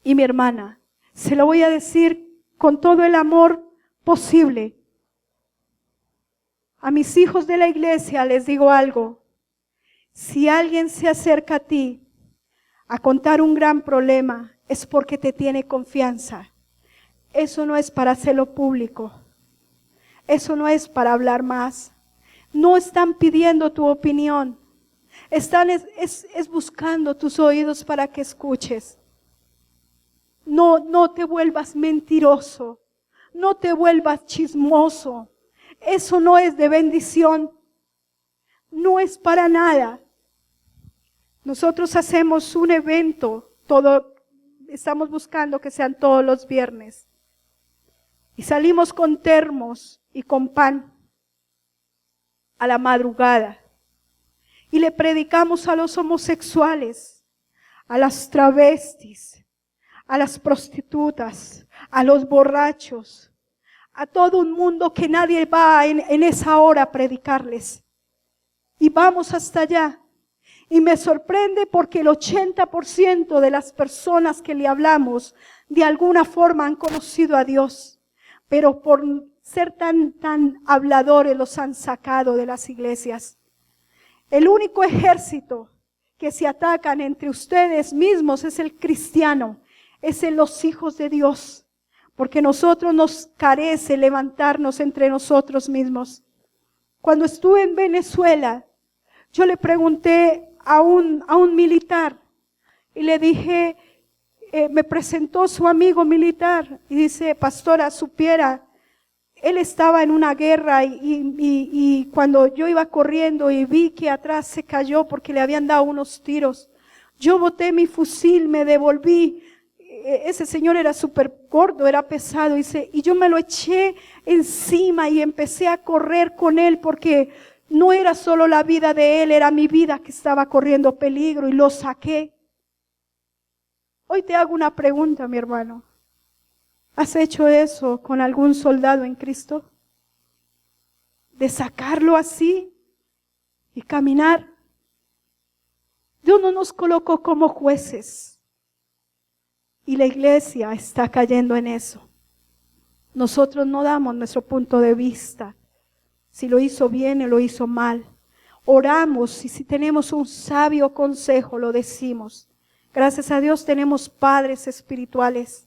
y mi hermana. Se lo voy a decir con todo el amor posible. A mis hijos de la iglesia les digo algo. Si alguien se acerca a ti a contar un gran problema, es porque te tiene confianza. Eso no es para hacerlo público. Eso no es para hablar más. No están pidiendo tu opinión. Están buscando tus oídos para que escuches. No te vuelvas mentiroso. No te vuelvas chismoso. Eso no es de bendición. No es para nada. Nosotros hacemos un evento, estamos buscando que sean todos los viernes. Y salimos con termos y con pan a la madrugada. Y le predicamos a los homosexuales, a las travestis, a las prostitutas, a los borrachos, a todo un mundo que nadie va en esa hora a predicarles. Y vamos hasta allá. Y me sorprende porque el 80% de las personas que le hablamos de alguna forma han conocido a Dios. Pero por ser tan habladores los han sacado de las iglesias. El único ejército que se atacan entre ustedes mismos es el cristiano, es en los hijos de Dios. Porque nosotros nos carece levantarnos entre nosotros mismos. Cuando estuve en Venezuela, yo le pregunté a un militar y le dije, me presentó su amigo militar y dice, pastora, supiera, él estaba en una guerra y cuando yo iba corriendo y vi que atrás se cayó porque le habían dado unos tiros, yo boté mi fusil, me devolví. Ese señor era súper gordo, era pesado, dice, y yo me lo eché encima y empecé a correr con él porque no era solo la vida de él, era mi vida que estaba corriendo peligro y lo saqué. Hoy te hago una pregunta, mi hermano. ¿Has hecho eso con algún soldado en Cristo? De sacarlo así y caminar. Dios no nos colocó como jueces. Y la iglesia está cayendo en eso. Nosotros no damos nuestro punto de vista. Si lo hizo bien o lo hizo mal. Oramos y si tenemos un sabio consejo lo decimos. Gracias a Dios tenemos padres espirituales.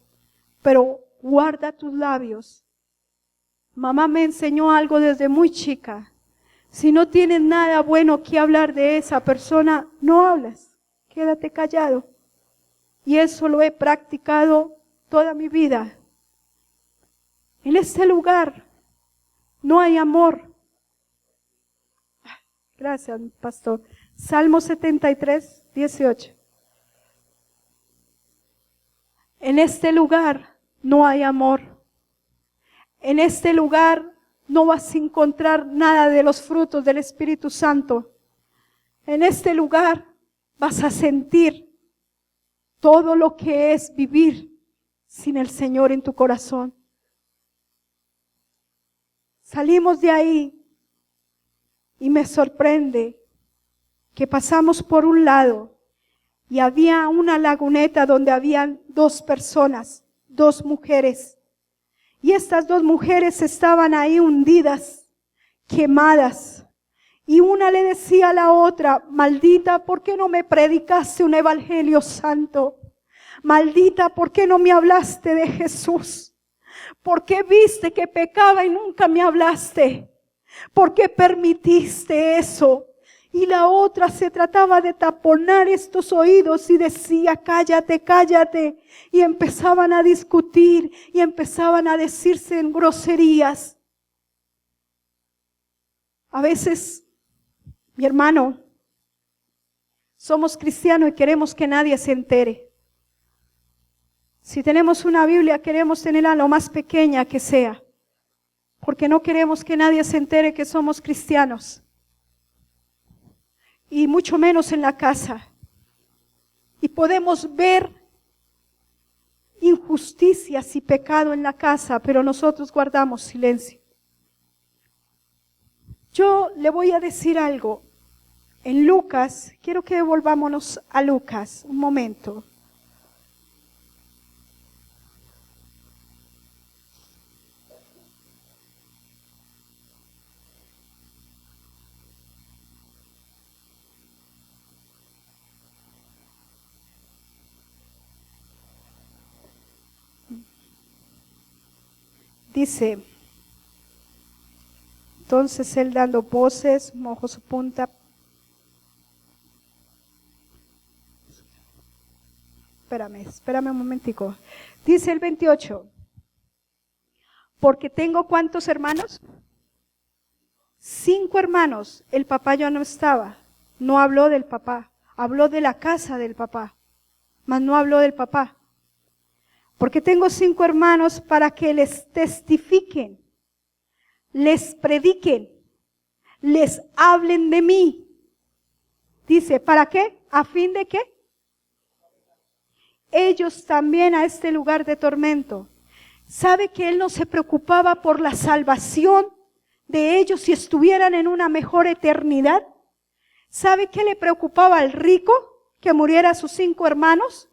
Pero guarda tus labios. Mamá me enseñó algo desde muy chica. Si no tienes nada bueno que hablar de esa persona, no hablas. Quédate callado. Y eso lo he practicado toda mi vida. En este lugar no hay amor. Gracias, pastor. Salmo 73, 18. En este lugar no hay amor. En este lugar no vas a encontrar nada de los frutos del Espíritu Santo. En este lugar vas a sentir todo lo que es vivir sin el Señor en tu corazón. Salimos de ahí y me sorprende que pasamos por un lado y había una laguneta donde habían 2 personas, 2 mujeres. Y estas 2 mujeres estaban ahí hundidas, quemadas. Y una le decía a la otra, maldita, ¿por qué no me predicaste un evangelio santo? Maldita, ¿por qué no me hablaste de Jesús? ¿Por qué viste que pecaba y nunca me hablaste? ¿Por qué permitiste eso? Y la otra se trataba de taponar estos oídos y decía, cállate, cállate. Y empezaban a discutir y empezaban a decirse en groserías. A veces, mi hermano, somos cristianos y queremos que nadie se entere. Si tenemos una Biblia, queremos tenerla lo más pequeña que sea, porque no queremos que nadie se entere que somos cristianos. Y mucho menos en la casa. Y podemos ver injusticias y pecado en la casa, pero nosotros guardamos silencio. Yo le voy a decir algo. En Lucas, quiero que volvámonos a Lucas un momento. Dice, entonces él dando voces, mojó su punta. Espérame un momentico. Dice el 28, porque tengo ¿cuántos hermanos? 5 hermanos. El papá ya no estaba, no habló del papá, habló de la casa del papá, mas no habló del papá. Porque tengo 5 hermanos para que les testifiquen, les prediquen, les hablen de mí. Dice, ¿para qué? ¿A fin de qué? Ellos también a este lugar de tormento. ¿Sabe que él no se preocupaba por la salvación de ellos si estuvieran en una mejor eternidad? ¿Sabe qué le preocupaba al rico que muriera a sus 5 hermanos?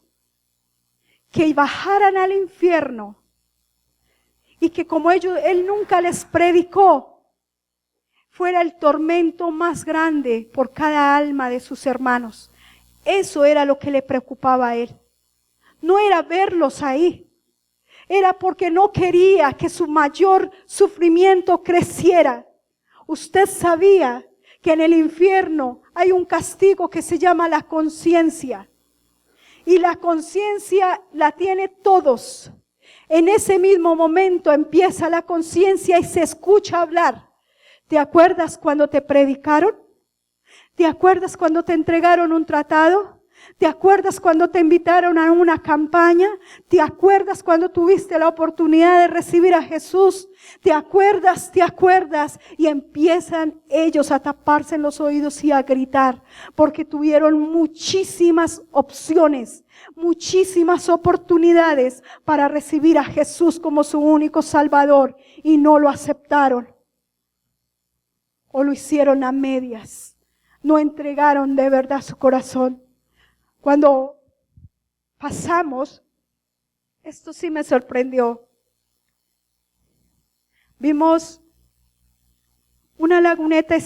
Que bajaran al infierno y que como él nunca les predicó, fuera el tormento más grande por cada alma de sus hermanos. Eso era lo que le preocupaba a él. No era verlos ahí, era porque no quería que su mayor sufrimiento creciera. Usted sabía que en el infierno hay un castigo que se llama la conciencia. Y la conciencia la tiene todos. En ese mismo momento empieza la conciencia y se escucha hablar. ¿Te acuerdas cuando te predicaron? ¿Te acuerdas cuando te entregaron un tratado? ¿Te acuerdas cuando te invitaron a una campaña? ¿Te acuerdas cuando tuviste la oportunidad de recibir a Jesús? ¿Te acuerdas? ¿Te acuerdas? Y empiezan ellos a taparse en los oídos y a gritar, porque tuvieron muchísimas opciones, muchísimas oportunidades para recibir a Jesús como su único Salvador y no lo aceptaron. O lo hicieron a medias, no entregaron de verdad su corazón. Cuando pasamos, esto sí me sorprendió. Vimos una laguneta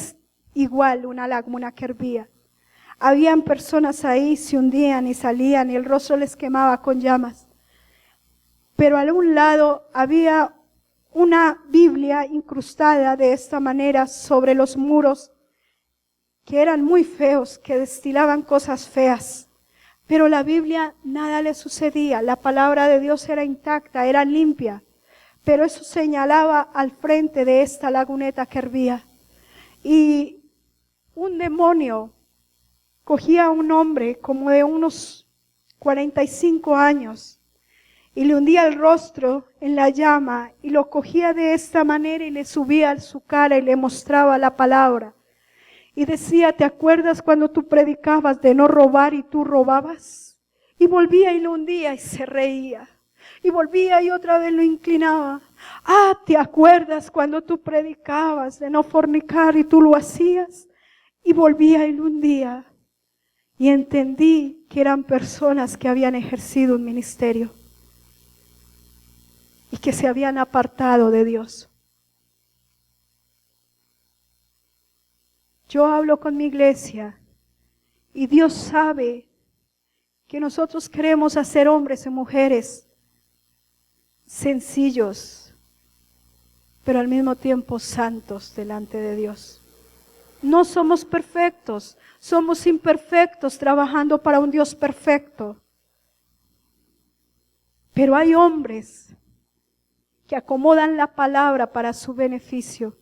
igual, una laguna que hervía. Habían personas ahí, se hundían y salían y el rostro les quemaba con llamas. Pero a un lado había una Biblia incrustada de esta manera sobre los muros, que eran muy feos, que destilaban cosas feas. Pero la Biblia nada le sucedía, la palabra de Dios era intacta, era limpia. Pero eso señalaba al frente de esta laguneta que hervía. Y un demonio cogía a un hombre como de unos 45 años y le hundía el rostro en la llama y lo cogía de esta manera y le subía a su cara y le mostraba la palabra. Y decía, ¿te acuerdas cuando tú predicabas de no robar y tú robabas? Y volvía y lo hundía y se reía. Y volvía y otra vez lo inclinaba. Ah, ¿te acuerdas cuando tú predicabas de no fornicar y tú lo hacías? Y volvía y lo hundía. Y entendí que eran personas que habían ejercido un ministerio y que se habían apartado de Dios. Yo hablo con mi iglesia y Dios sabe que nosotros queremos hacer hombres y mujeres sencillos, pero al mismo tiempo santos delante de Dios. No somos perfectos, somos imperfectos trabajando para un Dios perfecto. Pero hay hombres que acomodan la palabra para su beneficio.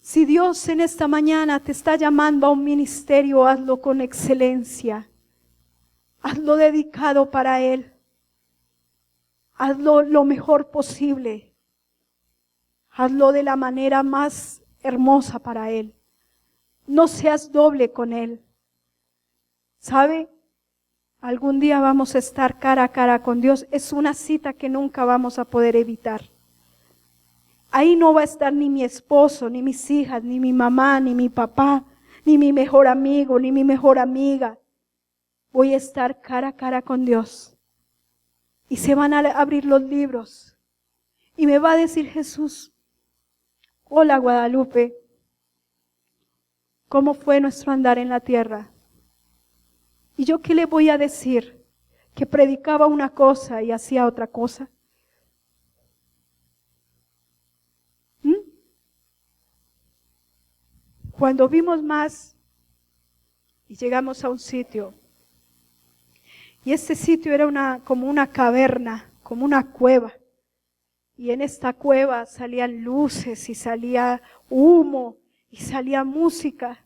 Si Dios en esta mañana te está llamando a un ministerio, hazlo con excelencia. Hazlo dedicado para Él. Hazlo lo mejor posible. Hazlo de la manera más hermosa para Él. No seas doble con Él. ¿Sabe? Algún día vamos a estar cara a cara con Dios. Es una cita que nunca vamos a poder evitar. Ahí no va a estar ni mi esposo, ni mis hijas, ni mi mamá, ni mi papá, ni mi mejor amigo, ni mi mejor amiga. Voy a estar cara a cara con Dios. Y se van a abrir los libros. Y me va a decir Jesús, hola Guadalupe, ¿cómo fue nuestro andar en la tierra? ¿Y yo qué le voy a decir? ¿Que predicaba una cosa y hacía otra cosa? Cuando vimos más y llegamos a un sitio, y este sitio era como una caverna, como una cueva, y en esta cueva salían luces y salía humo y salía música,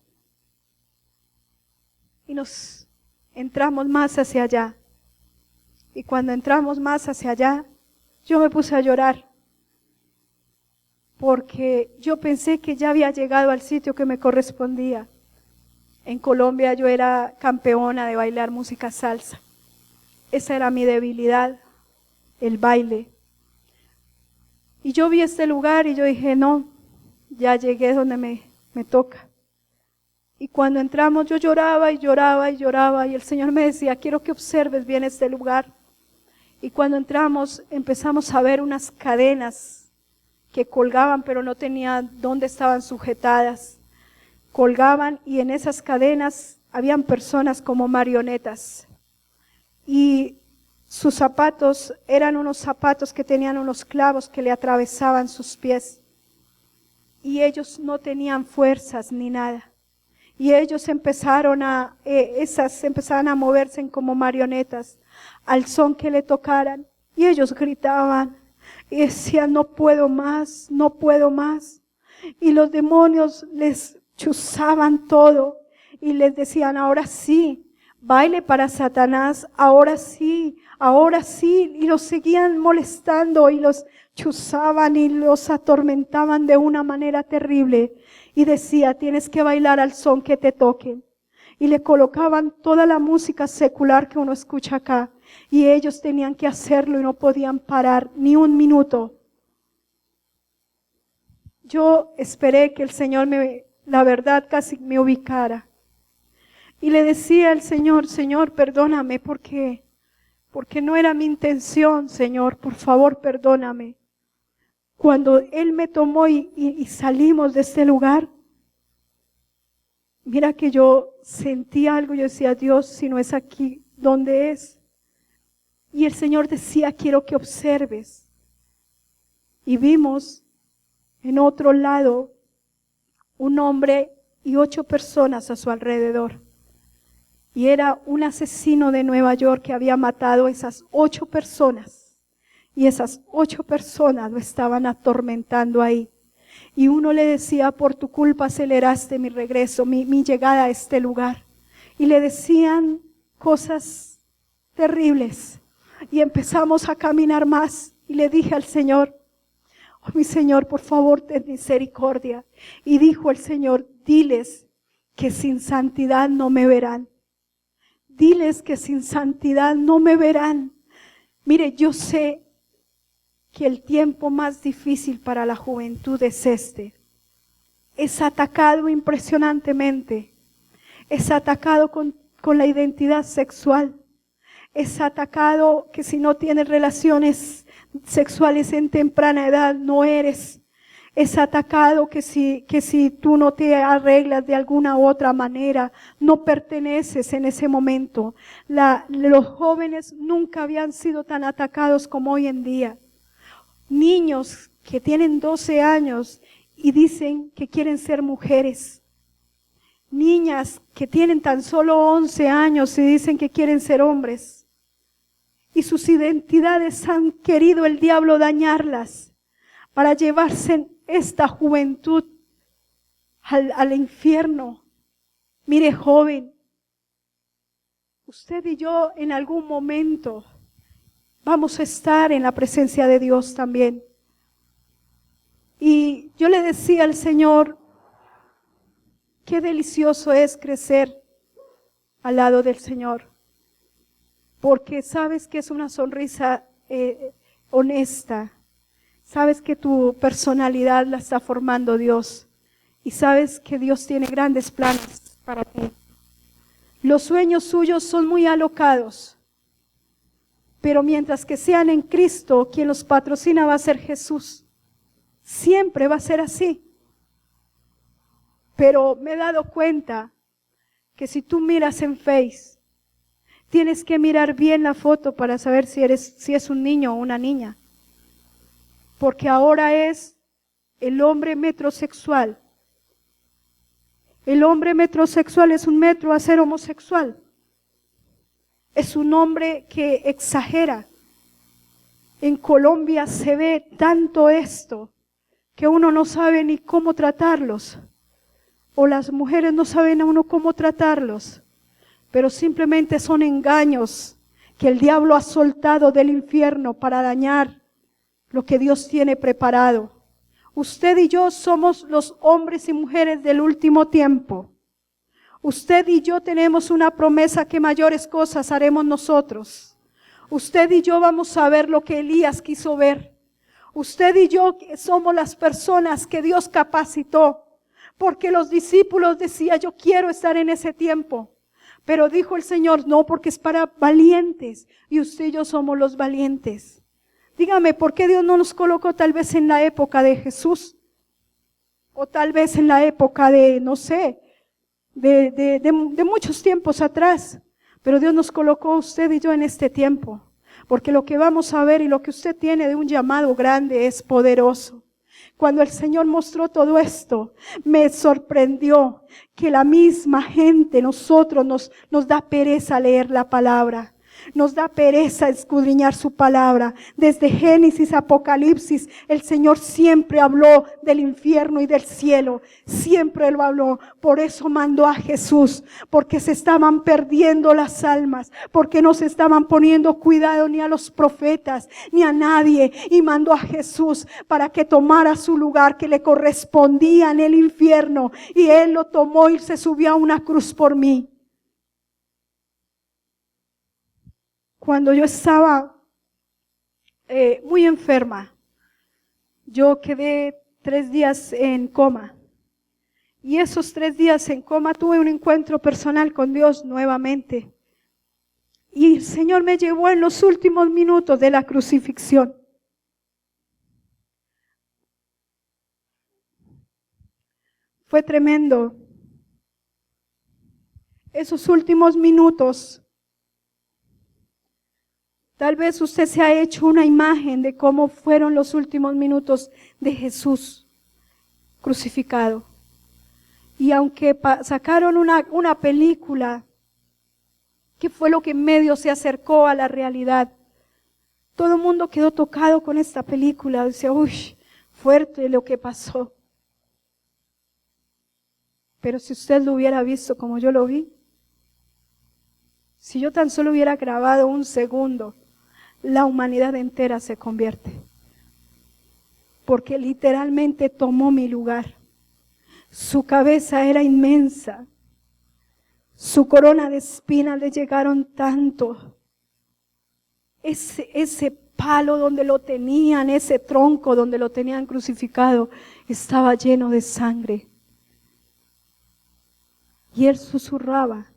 y nos entramos más hacia allá, y cuando entramos más hacia allá, yo me puse a llorar, porque yo pensé que ya había llegado al sitio que me correspondía. En Colombia yo era campeona de bailar música salsa. Esa era mi debilidad, el baile. Y yo vi este lugar y yo dije, no, ya llegué donde me toca. Y cuando entramos yo lloraba y lloraba y lloraba y el Señor me decía, quiero que observes bien este lugar. Y cuando entramos empezamos a ver unas cadenas que colgaban, pero no tenían dónde estaban sujetadas. Colgaban y en esas cadenas habían personas como marionetas. Y sus zapatos eran unos zapatos que tenían unos clavos que le atravesaban sus pies. Y ellos no tenían fuerzas ni nada. Y ellos empezaron a moverse como marionetas al son que le tocaran. Y ellos gritaban. Y decían, no puedo más, no puedo más. Y los demonios les chuzaban todo y les decían, ahora sí, baile para Satanás, ahora sí, ahora sí. Y los seguían molestando y los chuzaban y los atormentaban de una manera terrible. Y decía, tienes que bailar al son que te toquen. Y le colocaban toda la música secular que uno escucha acá. Y ellos tenían que hacerlo y no podían parar ni un minuto. Yo esperé que el Señor la verdad casi me ubicara. Y le decía al Señor, Señor, perdóname porque no era mi intención, Señor, por favor, perdóname. Cuando Él me tomó y salimos de este lugar, mira que yo sentí algo, yo decía, Dios, si no es aquí, ¿dónde es? Y el Señor decía, quiero que observes. Y vimos en otro lado un hombre y 8 personas a su alrededor. Y era un asesino de Nueva York que había matado a esas 8 personas. Y esas 8 personas lo estaban atormentando ahí. Y uno le decía, por tu culpa aceleraste mi regreso, mi llegada a este lugar. Y le decían cosas terribles. Y empezamos a caminar más. Y le dije al Señor, oh mi Señor, por favor, ten misericordia. Y dijo el Señor, diles que sin santidad no me verán. Diles que sin santidad no me verán. Mire, yo sé que el tiempo más difícil para la juventud es este. Es atacado impresionantemente. Es atacado con la identidad sexual. Es atacado que si no tienes relaciones sexuales en temprana edad no eres. Es atacado que si tú no te arreglas de alguna u otra manera, no perteneces en ese momento. Los jóvenes nunca habían sido tan atacados como hoy en día. Niños que tienen 12 años y dicen que quieren ser mujeres. Niñas que tienen tan solo 11 años y dicen que quieren ser hombres. Y sus identidades han querido el diablo dañarlas para llevarse esta juventud al infierno. Mire, joven, usted y yo en algún momento vamos a estar en la presencia de Dios también. Y yo le decía al Señor, qué delicioso es crecer al lado del Señor, porque sabes que es una sonrisa honesta, sabes que tu personalidad la está formando Dios y sabes que Dios tiene grandes planes para ti. Los sueños suyos son muy alocados, pero mientras que sean en Cristo, quien los patrocina va a ser Jesús. Siempre va a ser así. Pero me he dado cuenta que si tú miras en Face, tienes que mirar bien la foto para saber si es un niño o una niña. Porque ahora es el hombre metrosexual. El hombre metrosexual es un metro a ser homosexual. Es un hombre que exagera. En Colombia se ve tanto esto que uno no sabe ni cómo tratarlos. O las mujeres no saben a uno cómo tratarlos. Pero simplemente son engaños que el diablo ha soltado del infierno para dañar lo que Dios tiene preparado. Usted y yo somos los hombres y mujeres del último tiempo. Usted y yo tenemos una promesa que mayores cosas haremos nosotros. Usted y yo vamos a ver lo que Elías quiso ver. Usted y yo somos las personas que Dios capacitó. Porque los discípulos decían, yo quiero estar en ese tiempo. Pero dijo el Señor, no, porque es para valientes. Y usted y yo somos los valientes. Dígame, ¿por qué Dios no nos colocó tal vez en la época de Jesús? O tal vez en la época de, no sé, de muchos tiempos atrás. Pero Dios nos colocó usted y yo en este tiempo. Porque lo que vamos a ver y lo que usted tiene de un llamado grande es poderoso. Cuando el Señor mostró todo esto, me sorprendió que la misma gente, nosotros nos da pereza leer la palabra. Nos da pereza escudriñar su palabra. Desde Génesis, Apocalipsis, el Señor siempre habló del infierno y del cielo. Siempre lo habló. Por eso mandó a Jesús. Porque se estaban perdiendo las almas. Porque no se estaban poniendo cuidado ni a los profetas, ni a nadie. Y mandó a Jesús para que tomara su lugar que le correspondía en el infierno. Y Él lo tomó y se subió a una cruz por mí. Cuando yo estaba muy enferma, yo quedé 3 días en coma. Y esos 3 días en coma tuve un encuentro personal con Dios nuevamente. Y el Señor me llevó en los últimos minutos de la crucifixión. Fue tremendo. Esos últimos minutos. Tal vez usted se ha hecho una imagen de cómo fueron los últimos minutos de Jesús crucificado. Y aunque sacaron una película que fue lo que medio se acercó a la realidad, todo el mundo quedó tocado con esta película. Dice, uy, fuerte lo que pasó. Pero si usted lo hubiera visto como yo lo vi, si yo tan solo hubiera grabado un segundo, la humanidad entera se convierte. Porque literalmente tomó mi lugar. Su cabeza era inmensa. Su corona de espinas le llegaron tanto. Ese palo donde lo tenían, ese tronco donde lo tenían crucificado, estaba lleno de sangre. Y Él susurraba.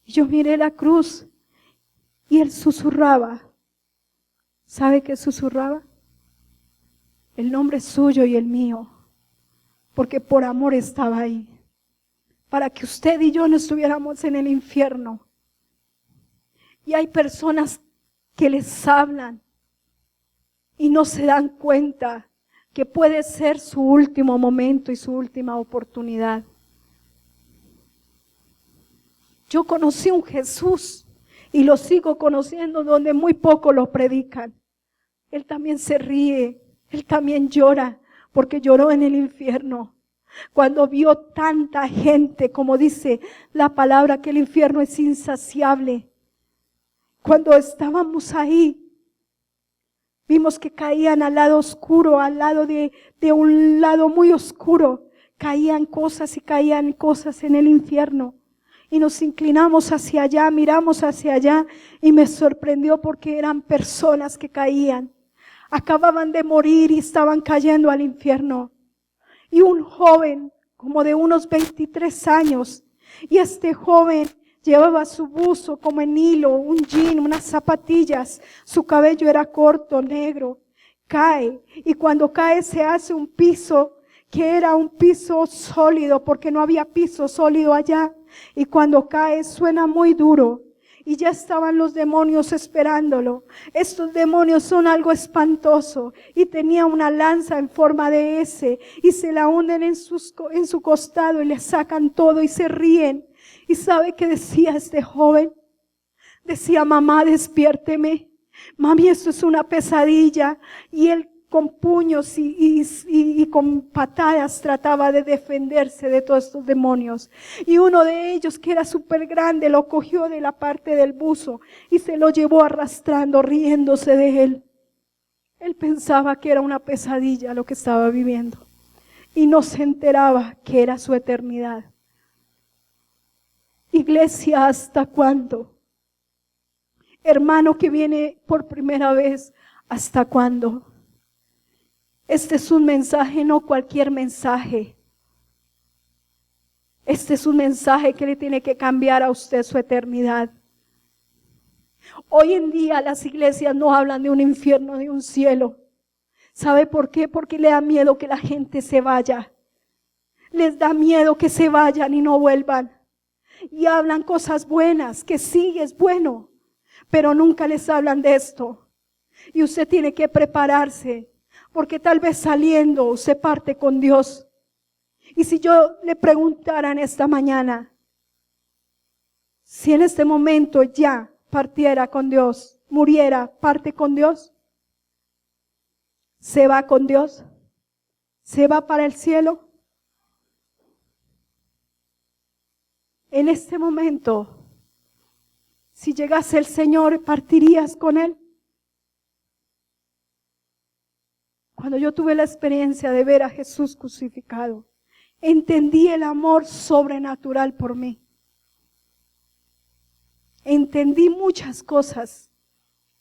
Y yo miré la cruz. Y Él susurraba. ¿Sabe qué susurraba? El nombre suyo y el mío. Porque por amor estaba ahí. Para que usted y yo no estuviéramos en el infierno. Y hay personas que les hablan. y no se dan cuenta que puede ser su último momento y su última oportunidad. Yo conocí un Jesús y lo sigo conociendo donde muy poco lo predican. Él también se ríe, Él también llora, porque lloró en el infierno. Cuando vio tanta gente, como dice la palabra, que el infierno es insaciable. Cuando estábamos ahí, vimos que caían al lado oscuro, al lado de un lado muy oscuro. Caían cosas y caían cosas en el infierno. Y nos inclinamos hacia allá, miramos hacia allá y me sorprendió porque eran personas que caían. Acababan de morir y estaban cayendo al infierno. Y un joven como de unos 23 años, y este joven llevaba su buzo como en hilo, un jean, unas zapatillas, su cabello era corto, negro, cae, y cuando cae se hace un piso que era un piso sólido, porque no había piso sólido allá, y cuando cae suena muy duro. Y ya estaban los demonios esperándolo. Estos demonios son algo espantoso. Y tenía una lanza en forma de S. Y se la hunden en su costado y le sacan todo y se ríen. ¿Y sabe qué decía este joven? Decía, mamá, despiérteme. Mami, esto es una pesadilla. Y él con puños y con patadas trataba de defenderse de todos estos demonios. Y uno de ellos, que era súper grande, lo cogió de la parte del buzo y se lo llevó arrastrando, riéndose de él. Él pensaba que era una pesadilla lo que estaba viviendo y no se enteraba que era su eternidad. Iglesia, ¿hasta cuándo? Hermano que viene por primera vez, ¿hasta cuándo? Este es un mensaje, no cualquier mensaje. Este es un mensaje que le tiene que cambiar a usted su eternidad. Hoy en día las iglesias no hablan de un infierno, de un cielo. ¿Sabe por qué? Porque le da miedo que la gente se vaya. Les da miedo que se vayan y no vuelvan. Y hablan cosas buenas, que sí es bueno, pero nunca les hablan de esto. Y usted tiene que prepararse. Porque tal vez saliendo se parte con Dios. Y si yo le preguntara en esta mañana, si en este momento ya partiera con Dios, muriera, parte con Dios, ¿se va con Dios? ¿Se va para el cielo? En este momento, si llegase el Señor, ¿partirías con Él? Cuando yo tuve la experiencia de ver a Jesús crucificado, entendí el amor sobrenatural por mí. Entendí muchas cosas.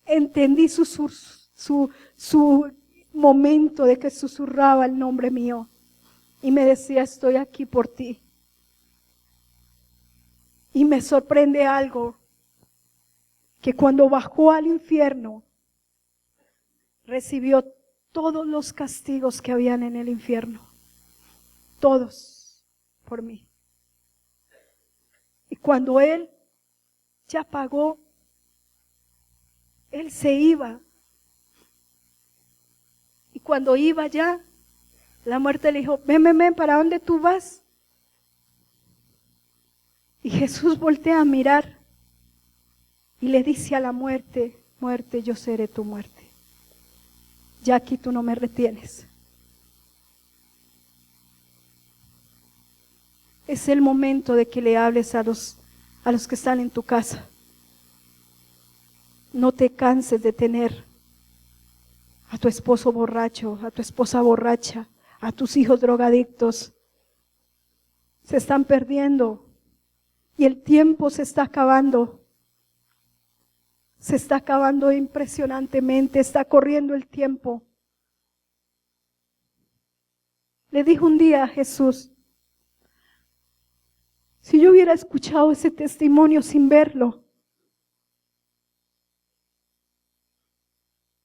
Entendí su momento de que susurraba el nombre mío y me decía, estoy aquí por ti. Y me sorprende algo, que cuando bajó al infierno, recibió todos los castigos que habían en el infierno. Todos por mí. Y cuando Él ya pagó, Él se iba. Y cuando iba ya, la muerte le dijo, ven, ¿para dónde tú vas? Y Jesús voltea a mirar y le dice a la muerte, muerte, yo seré tu muerte. Ya aquí tú no me retienes. Es el momento de que le hables a los que están en tu casa. No te canses de tener a tu esposo borracho, a tu esposa borracha, a tus hijos drogadictos. Se están perdiendo y el tiempo se está acabando. Se está acabando impresionantemente, está corriendo el tiempo. Le dijo un día a Jesús, si yo hubiera escuchado ese testimonio sin verlo,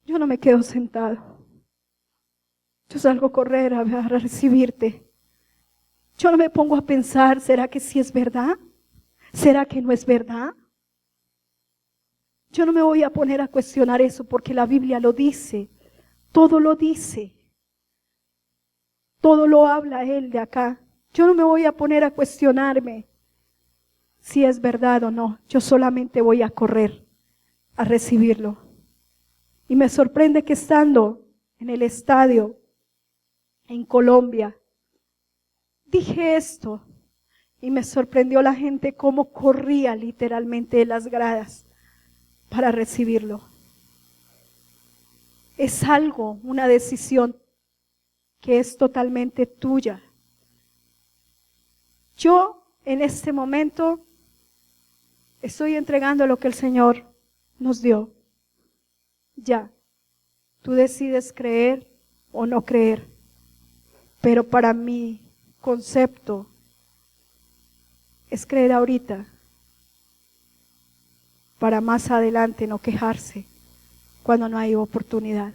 yo no me quedo sentado. Yo salgo a correr a recibirte. Yo no me pongo a pensar, ¿será que sí es verdad? ¿Será que no es verdad? Yo no me voy a poner a cuestionar eso porque la Biblia lo dice. todo lo dice, todo lo habla Él de acá. Yo no me voy a poner a cuestionarme si es verdad o no. Yo solamente voy a correr a recibirlo. Y me sorprende que estando en el estadio en Colombia, dije esto y me sorprendió la gente cómo corría literalmente de las gradas para recibirlo. Es algo, una decisión que es totalmente tuya. Yo en este momento estoy entregando lo que el Señor nos dio. Ya, tú decides creer o no creer, pero para mi concepto es creer ahorita, para más adelante no quejarse cuando no hay oportunidad.